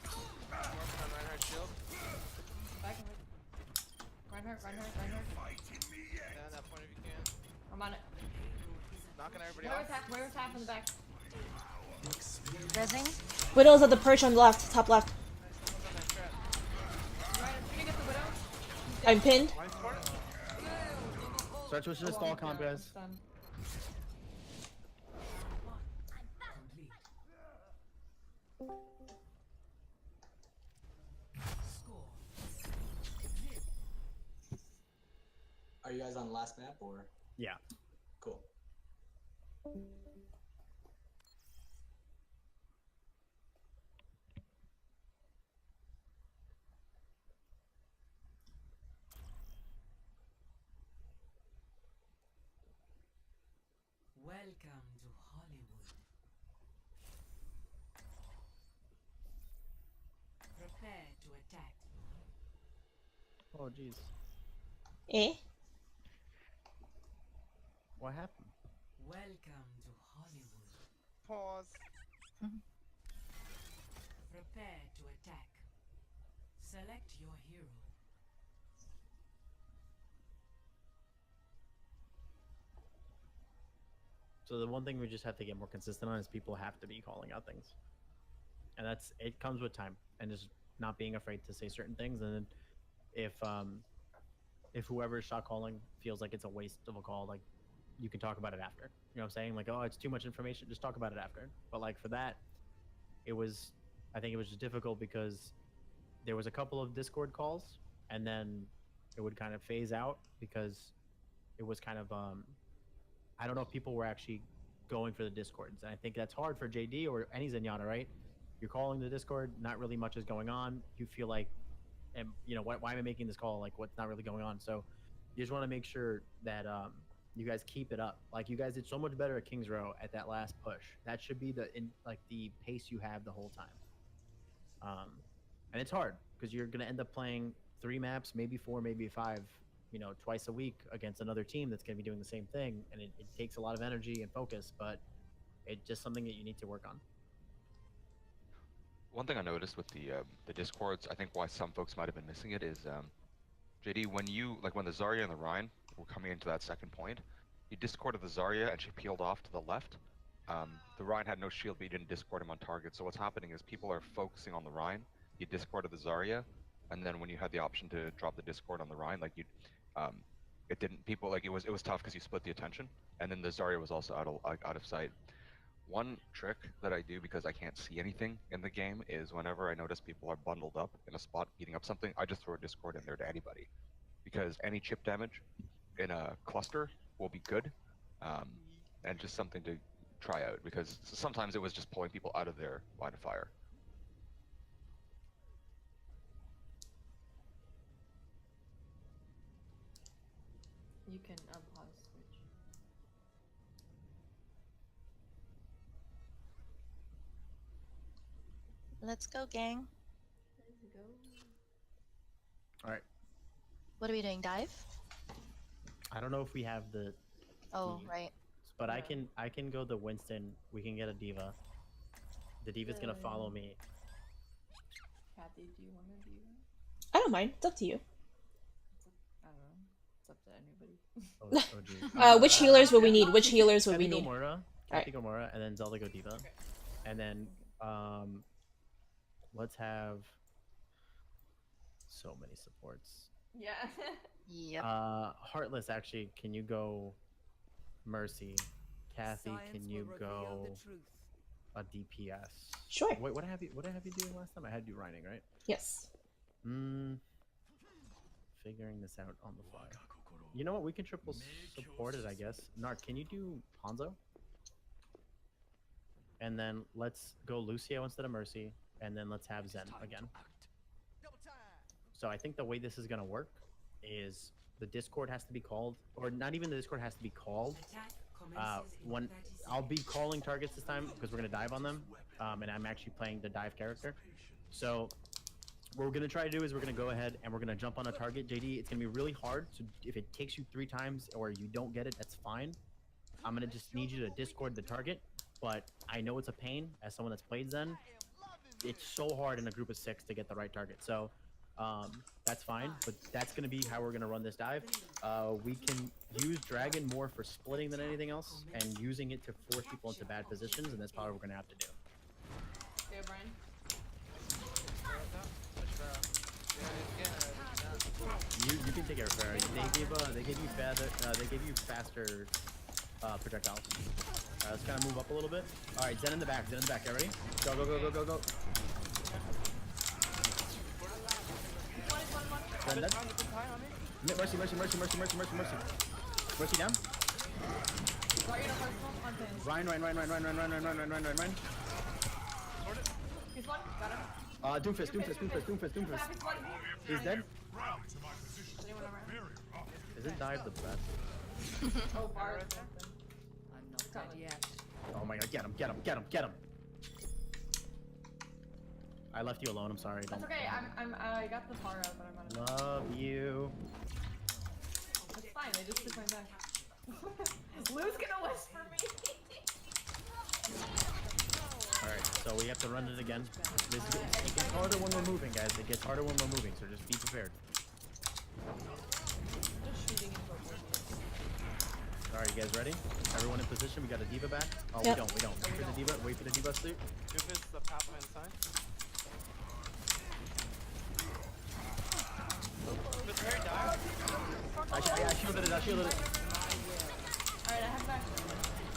Working on Reinhardt's shield. Back and Reinhardt. Stay on that point if you can. I'm on it. Knocking everybody off. Moira's half in the back. Rezzing. Widow's at the perch on the left. Top left. Someone's on that trap. Ryan, can you get the widow? I'm pinned. Rein's for it. Start switching to stall comp, guys. Done. Are you guys on the last map or? Yeah. Cool. Welcome to Hollywood. Prepare to attack. Oh, jeez. Eh? What happened? Welcome to Hollywood. Pause. Prepare to attack. Select your hero. So the one thing we just have to get more consistent on is people have to be calling out things, and it comes with time and just not being afraid to say certain things. And then if whoever's shot calling feels like it's a waste of a call, like you can talk about it after. You know what I'm saying? Like, oh, it's too much information. Just talk about it after. But like for that, I think it was just difficult because there was a couple of Discord calls, and then it would kind of phase out because it was kind of I don't know if people were actually going for the Discords. And I think that's hard for JD or any Zenyatta, right? You're calling the Discord, not really much is going on. You feel like, and you know, why am I making this call? Like, what's not really going on? So you just want to make sure that you guys keep it up. Like, you guys did so much better at Kings Row at that last push. That should be the pace you have the whole time. And it's hard because you're gonna end up playing 3 maps, maybe 4, maybe 5, you know, twice a week against another team that's going to be doing the same thing, and it takes a lot of energy and focus, but it's just something that you need to work on. One thing I noticed with the Discords, I think why some folks might have been missing it is, JD, when the Zarya and the Rhine were coming into that second point, you discorded the Zarya and she peeled off to the left. The Rhine had no shield, but you didn't discord him on target. So what's happening is people are focusing on the Rhine. You discorded the Zarya, and then when you had the option to drop the discord on the Rhine, like it didn't. People like it was tough because you split the attention, and then the Zarya was also out of sight. One trick that I do because I can't see anything in the game is whenever I notice people are bundled up in a spot beating up something, I just throw a Discord in there to anybody, because any chip damage in a cluster will be good, and just something to try out because sometimes it was just pulling people out of their line of fire. You can unpause Switch. Let's go, gang. Let's go. All right. What are we doing? Dive? I don't know if we have the, Oh, Key. right. but Yeah. I can go the Winston. We can get a diva. The diva's gonna follow me. Kathy, do you want to do that? I don't mind. It's up to you. I don't know. It's up to anybody. Oh, geez. Which healers would we need? Which healers would we Kathy need? go Moira, Alright. Kathy go Moira, and then Zelda go diva, and then let's have so many supports. Yeah. Yep. Heartless, actually, can you go Mercy? Kathy, can you go a DPS? Sure. Wait, what did I have you do last time? I had you Reining, right? Yes. Figuring this out on the fly. You know what? We can triple support it, I guess. Narc, can you do Hanzo? And then let's go Lucio instead of Mercy, and then let's have Zen again. So I think the way this is gonna work is the Discord has to be called, or not even the Discord has to be called. When I'll be calling targets this time because we're gonna dive on them, and I'm actually playing the dive character. So what we're gonna try to do is we're gonna go ahead and we're gonna jump on a target. JD, it's gonna be really hard. So if it takes you 3 times or you don't get it, that's fine. I'm gonna just need you to Discord the target. But I know it's a pain as someone that's played Zen. It's so hard in a group of 6 to get the right target. So that's fine, but that's going to be how we're going to run this dive. We can use Dragon more for splitting than anything else, and using it to force people into bad positions, and that's probably what we're going to have to do. Okay, Brian. You can take care of Farah. They give you faster projectiles. Let's kind of move up a little bit. All right, Zen in the back. Get ready? Go. Zen dead. Mercy. Mercy down. Ryan. He's one. Got him. Doomfist. He's dead. Anyone around? Isn't dive the best? Oh, bar. I'm not dead yet. Oh my god, get him. I left you alone, I'm sorry. That's okay. I got the par out, but I'm out of. Love you. That's fine. I just took my back. Lou's gonna whisper me. Alright, so we have to run it again. It gets harder when we're moving, guys. It gets harder when we're moving, so just be prepared. Just shooting into a Alright, you guys ready? Everyone in position, we got a diva back. Oh, Yep. we don't. Wait for the diva sleep. Doofus, the pathway inside. Doofus, Harry died. I shielded it. Alright, I have back.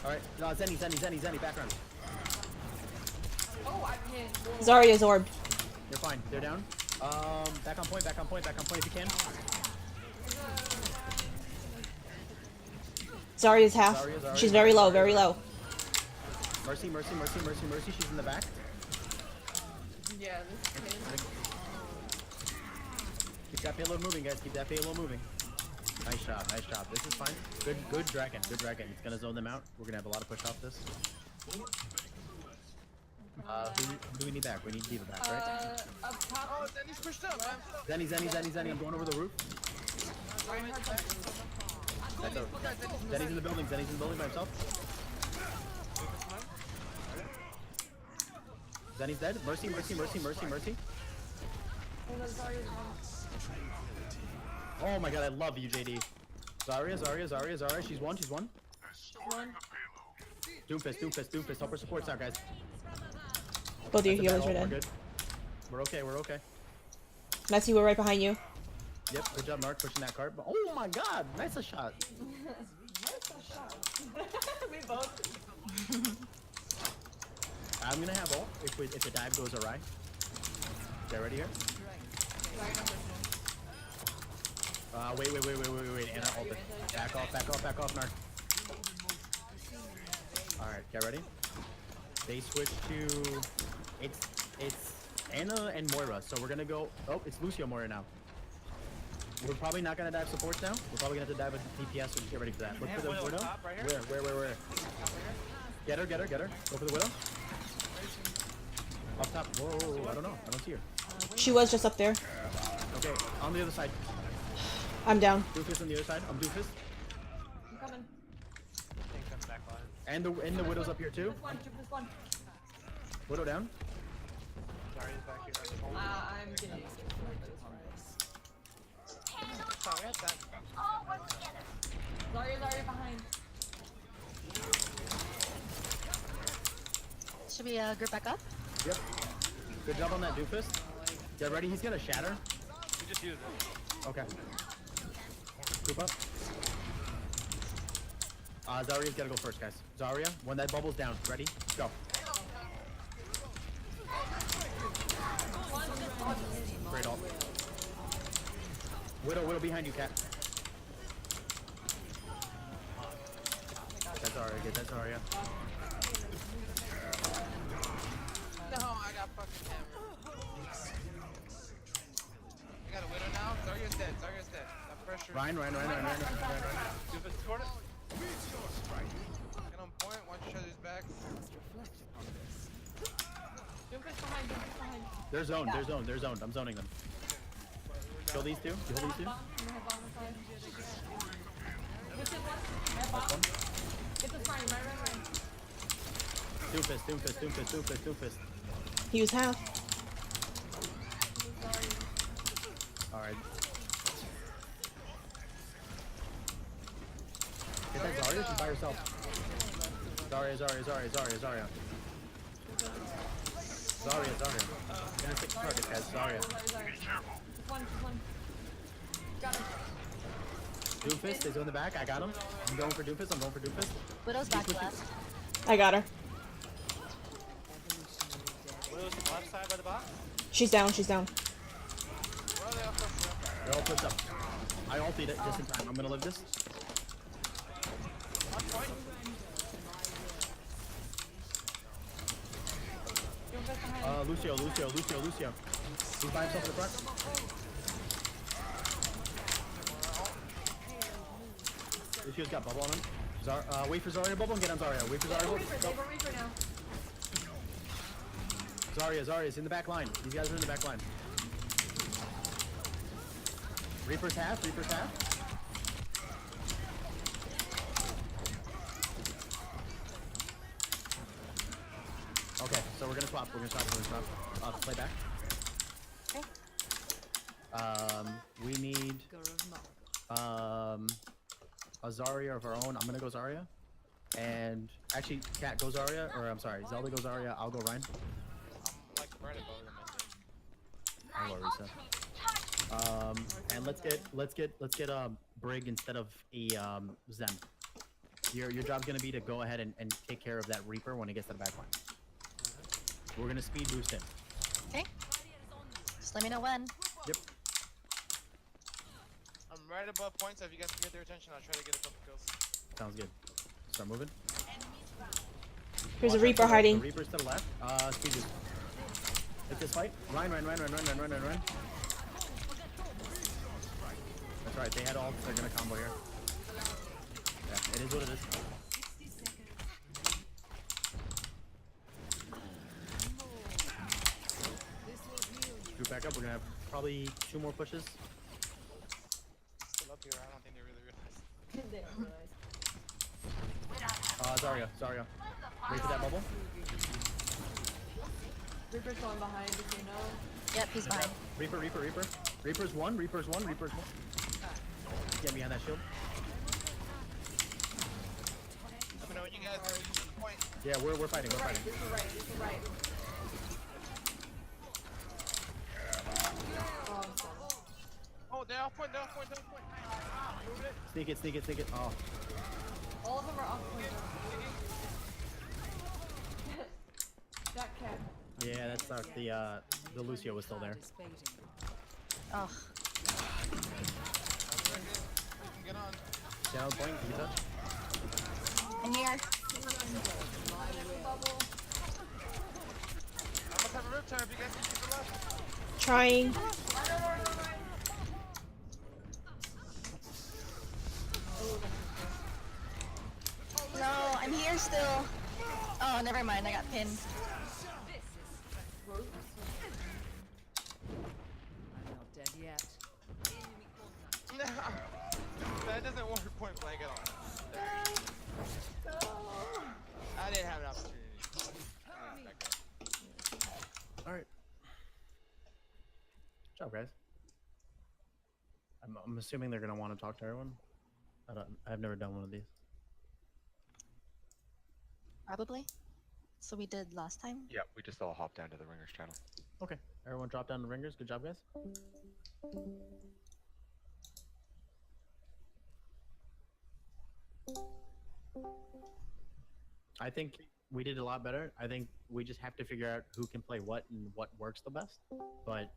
Alright, no, Zenny, background. Oh, I can't. Zarya's orb. You're fine, they're down. Back on point if you can. Zarya's half. Zarya. She's very low. Mercy, she's in the back. Yeah, this kid. Keep that payload moving, guys. Nice job. This is fine. Good dragon. It's gonna zone them out. We're gonna have a lot of push off this. Who do we need back? We need Diva back, right? Up top. Oh, Zenny's pushed up. Zenny. I'm going over the roof. Zenny's in the building by himself. Zenny's dead. Mercy. Oh my god, I love you, JD. Zarya. She's one. Doomfist. Help her support out, guys. Both your That's a healers bad are ult, dead. We're okay. Messi, we're right behind you. Yep, good job, Mark, pushing that cart. Oh my god, nice a shot. We both. I'm gonna have ult if the dive goes awry. Get ready here. Wait, Anna, ult it. Back off, Narc. Alright, get ready. They switch to... It's Anna and Moira, so we're gonna go... Oh, it's Lucio Moira now. We're probably not gonna dive supports now. We're probably gonna have to dive with DPS, so just get ready for that. Look for the Widow. Where? Get her. Go for the Widow. Up top. Whoa, I don't know. I don't see her. She was just up there. Okay, on the other side. I'm down. Doofus on the other side. I'm Doofus. I'm coming. Tanks on the back line. And the Widow's up here too. Just one. Widow down. Zarya's back here. I'm getting it. Oh, we had that. Zarya's already behind. Should we group back up? Yep. Good job on that Doofus. Get ready. He's gonna shatter. We just used it. Okay. Group up. Zarya's gotta go first, guys. Zarya, when that bubble's down, ready? Go. Great ult. Widow behind you, Cat. Get that Zarya. No, I got fucking hammered. I got a Widow now. Zarya's dead. That pressure. Ryan. Doofus scored it. Get on point. Watch each other's backs. Doofus behind. They're zoned. I'm zoning them. Kill these two. Get this Ryan, right. Doofus. He was half. Alright. Get that Zarya, she's by herself. Zarya. Gonna take the target, guys. Zarya. Just one. Got him. Doofus is on the back. I got him. I'm going for Doofus. Widow's back left. I got her. Widow's on the left side by the box. She's down. Well, they all pushed up. They're all pushed up. I ulted it just in time. I'm gonna live this. On point. Doofus behind. Lucio. He's by himself in the front. Lucio's got bubble on him. Wait for Zarya bubble and get on Zarya. Wait for Zarya bubble. They have a Reaper now. Zarya's in the back line. These guys are in the back line. Reaper's half. Okay, so we're gonna swap. Play back. Okay. We need a Zarya of our own. I'm gonna go Zarya. And actually, Cat go Zarya, or I'm sorry, Zelda go Zarya. I'll go Ryan. I'm like right above them, I think. I'll go Risa. And let's get Brig instead of a Zen. Your job's gonna be to go ahead and take care of that Reaper when he gets to the back line. We're gonna speed boost him. Okay. Just let me know when. Yep. I'm right above points, so if you guys can get their attention, I'll try to get a couple kills. Sounds good. Start moving. There's a Watch out Reaper for the hiding. Reaper's to the left. Speed boost. Take this fight. Run. That's right. They had all. They're gonna combo here. Yeah, it is what it is. Group back up. We're gonna have probably 2 more pushes. Still up here, I don't think they really realized. They don't realize. Zarya. Wait for that bubble. Reaper's going behind, if you know. Yep, he's behind. Reaper. Reaper's one. Get behind that shield. Let me know when you guys are reaching the point. Yeah, we're fighting. Reaper right. Oh, I'm sorry. Oh, they're off point, they're off point, they're off point. Move it. Sneak it, sneak it, sneak it. Oh. All of them are off point. That cat. Yeah, that sucked. The Lucio was still there. Ugh. Get on. Down point, can you touch? I'm here. Bubble. I must have a rip turn if you guys can keep it left. Trying. No, I'm here still. Oh, never mind. I got pinned. I'm not dead yet. That doesn't work point blank at all. I didn't have an opportunity. I didn't expect it. Alright. Good job, guys. I'm assuming they're gonna want to talk to everyone. I've never done one of these. Probably. So we did last time. Yeah, we just all hopped down to the Ringers channel. Okay. Everyone drop down the ringers. Good job, guys. I think we did a lot better. I think we just have to figure out who can play what and what works the best. But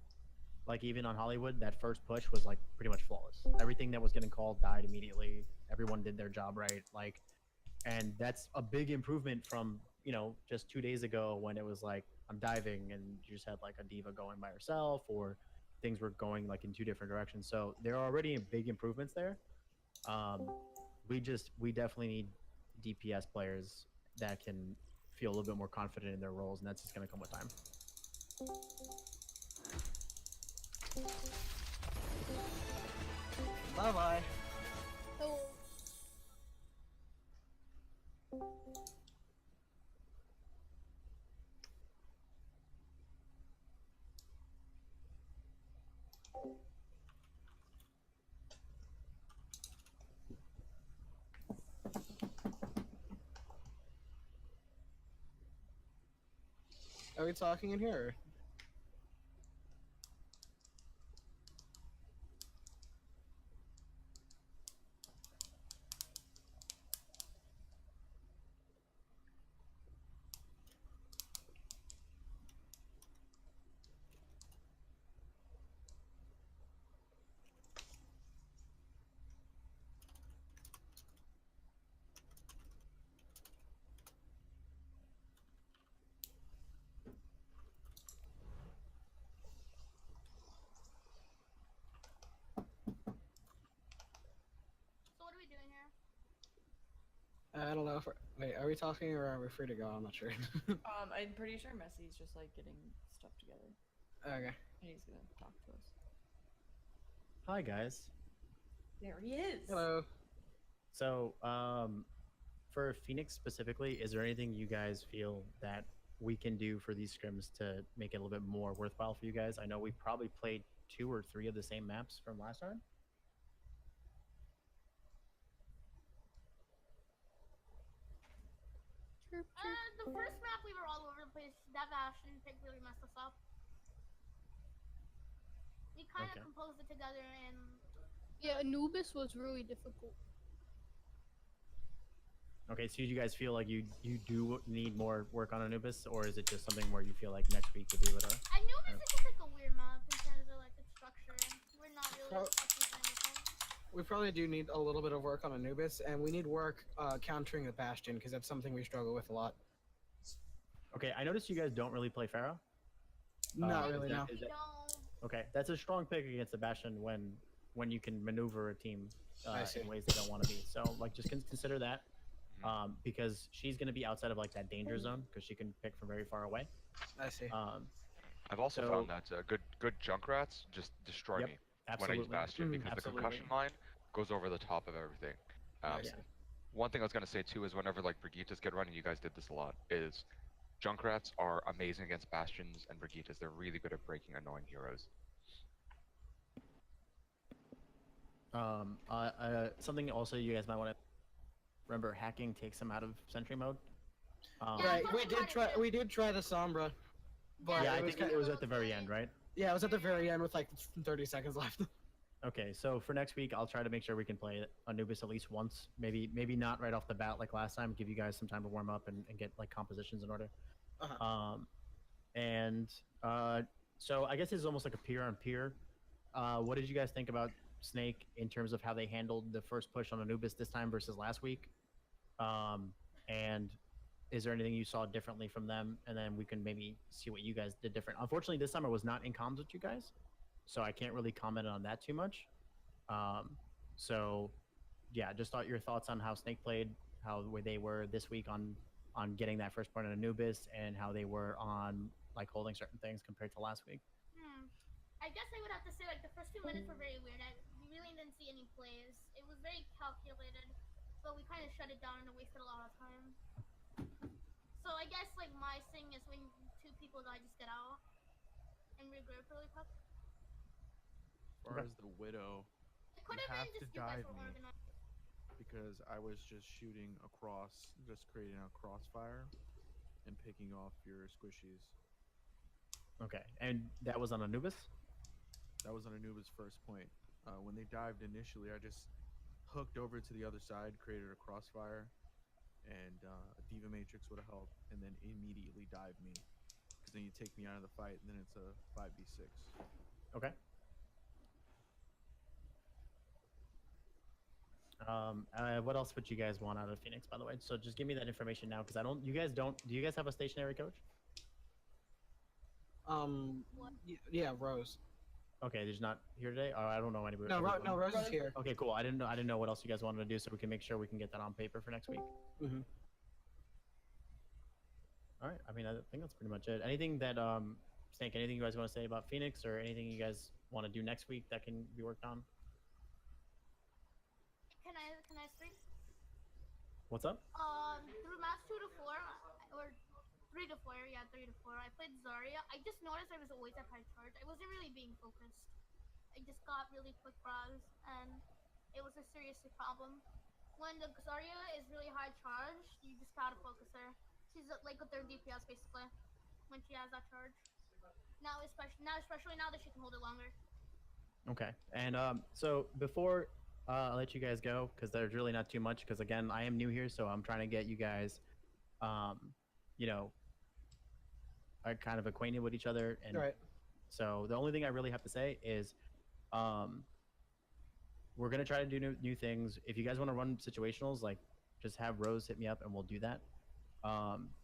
like even on Hollywood, that first push was like pretty much flawless. Everything that was getting called died immediately. Everyone did their job right. Like, and that's a big improvement from, you know, just 2 days ago when it was like, I'm diving and you just had like a diva going by herself, or things were going like in 2 different directions. So there are already big improvements there. We definitely need DPS players that can feel a little bit more confident in their roles, and that's just going to come with time. Bye bye. Are we talking in here? I don't know if wait, are we talking or are we free to go? I'm not sure. I'm pretty sure Messi's just like getting stuff together. Okay. And he's gonna talk to us. Hi, guys. There he is. Hello. So, for Phoenix specifically, is there anything you guys feel that we can do for these scrims to make it a little bit more worthwhile for you guys? I know we probably played 2 or 3 of the same maps from last time. The first map we were all over the place. That Bastion pick really messed us up. We kind of composed it together and yeah, Anubis was really difficult. Okay, so you guys feel like you do need more work on Anubis, or is it just something where you feel like next week would be able to? Anubis is just like a weird map in terms of like its structure. We're not really expecting anything. We probably do need a little bit of work on Anubis, and we need work countering the Bastion, because that's something we struggle with a lot. Okay, I noticed you guys don't really play Pharaoh. Not really, no. Okay, that's a strong pick against the Bastion when you can maneuver a team in ways they don't want to be. So like just consider that. Because she's going to be outside of like that danger zone because she can pick from very far away. I see. I've also found that good Junkrats just destroy me when I use Bastion because the concussion line goes over the top of everything. One thing I was going to say too is whenever like Brigittas get running, you guys did this a lot, is Junkrats are amazing against Bastions and Brigittas. They're really good at breaking annoying heroes. Something also you guys might want to remember, hacking takes them out of sentry mode. Right, we did try the Sombra, but yeah, I think it was at the very end, right? Yeah, it was at the very end with like 30 seconds left. Okay, so for next week, I'll try to make sure we can play Anubis at least once. Maybe not right off the bat like last time. Give you guys some time to warm up and get like compositions in order. Uh-huh. And so I guess it's almost like a peer on peer. What did you guys think about Snake in terms of how they handled the first push on Anubis this time versus last week? And is there anything you saw differently from them? And then we can maybe see what you guys did different. Unfortunately, this time I was not in comms with you guys, so I can't really comment on that too much. So yeah, just thought your thoughts on how Snake played, how they were this week on getting that first point on Anubis, and how they were on like holding certain things compared to last week. I guess I would have to say like the first 2 minutes were very weird. We really didn't see any plays. It was very calculated, but we kind of shut it down and wasted a lot of time. So I guess like my thing is when 2 people die, just get out and regroup really quick. As far as the Widow, It could you have have been to just you guys dive were me organized. because I was just shooting across, just creating a crossfire and picking off your squishies. Okay, and that was on Anubis? That was on Anubis' first point. When they dived initially, I just hooked over to the other side, created a crossfire, and a Diva Matrix would have helped, and then immediately dive me. Because then you take me out of the fight, and then it's a 5v6. Okay. What else would you guys want out of Phoenix, by the way? So just give me that information now, because I don't. You guys don't. Do you guys have a stationary coach? Yeah, Rose. Okay, there's not here today. Oh, I don't know anybody. No, no, Rose is here. Okay, cool. I didn't know. I didn't know what else you guys wanted to do, so we can make sure we can get that on paper for next week. Mm-hmm. All right. I mean, I think that's pretty much it. Anything that Snake? Anything you guys want to say about Phoenix, or anything you guys want to do next week that can be worked on? Can I speak? What's up? Through match 2 to 4 or 3 to 4, yeah, 3 to 4. I played Zarya. I just noticed I was always at high charge. I wasn't really being focused. I just got really quick bras, and it was a serious problem. When the Zarya is really high charge, you just gotta focus her. She's like a third DPS basically when she has that charge. Now, especially now that she can hold it longer. Okay. And so before I let you guys go, because there's really not too much, because again, I am new here, so I'm trying to get you guys, you know, are kind of acquainted with each other. And Right. so the only thing I really have to say is we're going to try to do new things. If you guys want to run situationals, like just have Rose hit me up and we'll do that.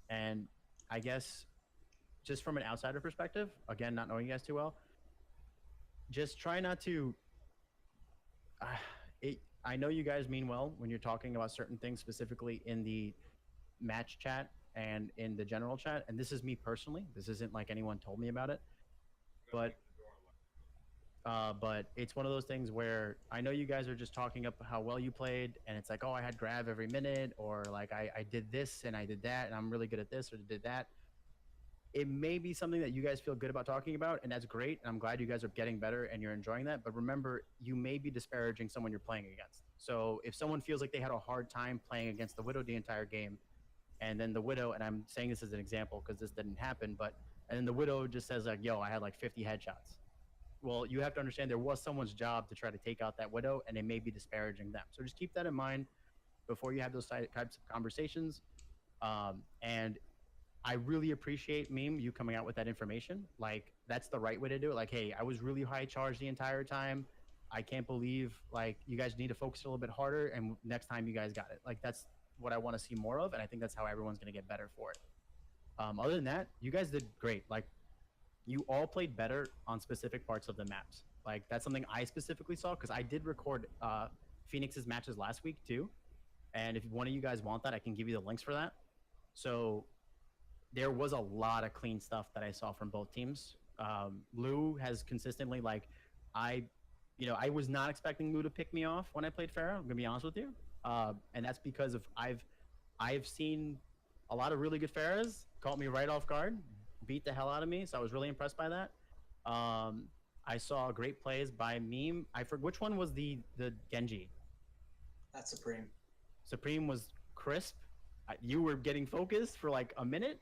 And I guess just from an outsider perspective, again, not knowing you guys too well, just try not to I know you guys mean well when you're talking about certain things, specifically in the match chat and in the general chat. And this is me personally. This isn't like anyone told me about it. But it's one of those things where I know you guys are just talking up how well you played, and it's like, oh, I had grab every minute, or like I did this and I did that, and I'm really good at this or did that. It may be something that you guys feel good about talking about, and that's great. And I'm glad you guys are getting better and you're enjoying that. But remember, you may be disparaging someone you're playing against. So if someone feels like they had a hard time playing against the Widow the entire game, and then the Widow, and I'm saying this as an example because this didn't happen, but and then the Widow just says like, yo, I had like 50 headshots. Well, you have to understand there was someone's job to try to take out that Widow, and it may be disparaging them. So just keep that in mind before you have those types of conversations. And I really appreciate, Meme, you coming out with that information. Like, that's the right way to do it. Like, hey, I was really high charged the entire time. I can't believe, like, you guys need to focus a little bit harder, and next time you guys got it. Like, that's what I want to see more of, and I think that's how everyone's going to get better for it. Other than that, you guys did great. Like, you all played better on specific parts of the maps. Like, that's something I specifically saw, because I did record Phoenix's matches last week, too. And if one of you guys want that, I can give you the links for that. So there was a lot of clean stuff that I saw from both teams. Lou has consistently, like, I was not expecting Lou to pick me off when I played Pharah. I'm gonna be honest with you, and that's because of I've seen a lot of really good Pharahs caught me right off guard, beat the hell out of me. So I was really impressed by that. I saw great plays by Meme. I forget which one was the Genji. That's Supreme. Supreme was crisp. You were getting focused for like a minute.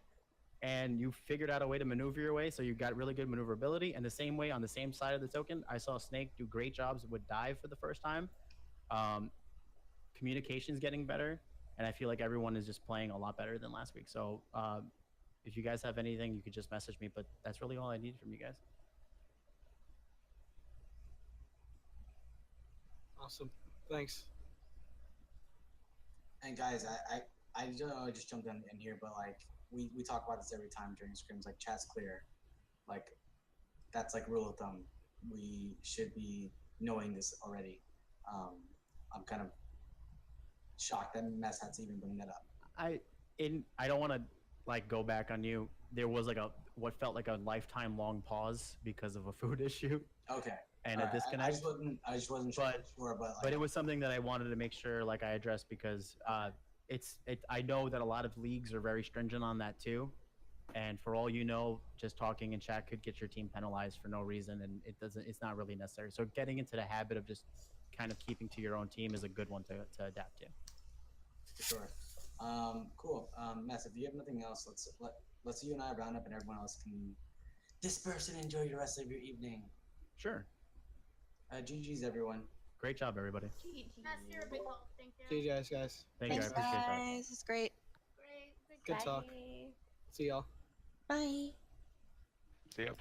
and you figured out a way to maneuver your way, so you got really good maneuverability. And the same way on the same side of the token, I saw Snake do great jobs with dive for the first time. Communication's getting better, and I feel like everyone is just playing a lot better than last week. So if you guys have anything, you could just message me. But that's really all I need from you guys. Awesome. Thanks. And guys, I don't know, I just jumped in here, but like we talk about this every time during scrims. Like chat's clear, like that's like rule of thumb. We should be knowing this already. I'm kind of shocked that Mess had to even bring that up. I don't want to like go back on you. There was like what felt like a lifetime long pause because of a food issue. Okay. And All a right, disconnect. I just wasn't sure, but like, But it was something that I wanted to make sure like I addressed because I know that a lot of leagues are very stringent on that too. And for all you know, just talking in chat could get your team penalized for no reason, and it's not really necessary. So getting into the habit of just kind of keeping to your own team is a good one to adapt to. For sure. Cool. Mess, if you have nothing else, let's you and I round up, and everyone else can disperse and enjoy the rest of your evening. Sure. GG's, everyone. Great job, everybody. That's your big help. Thank you. See you guys. Thank you. I Thanks, appreciate that. guys. This is great. Great. Good talk. See y'all. Bye. See ya.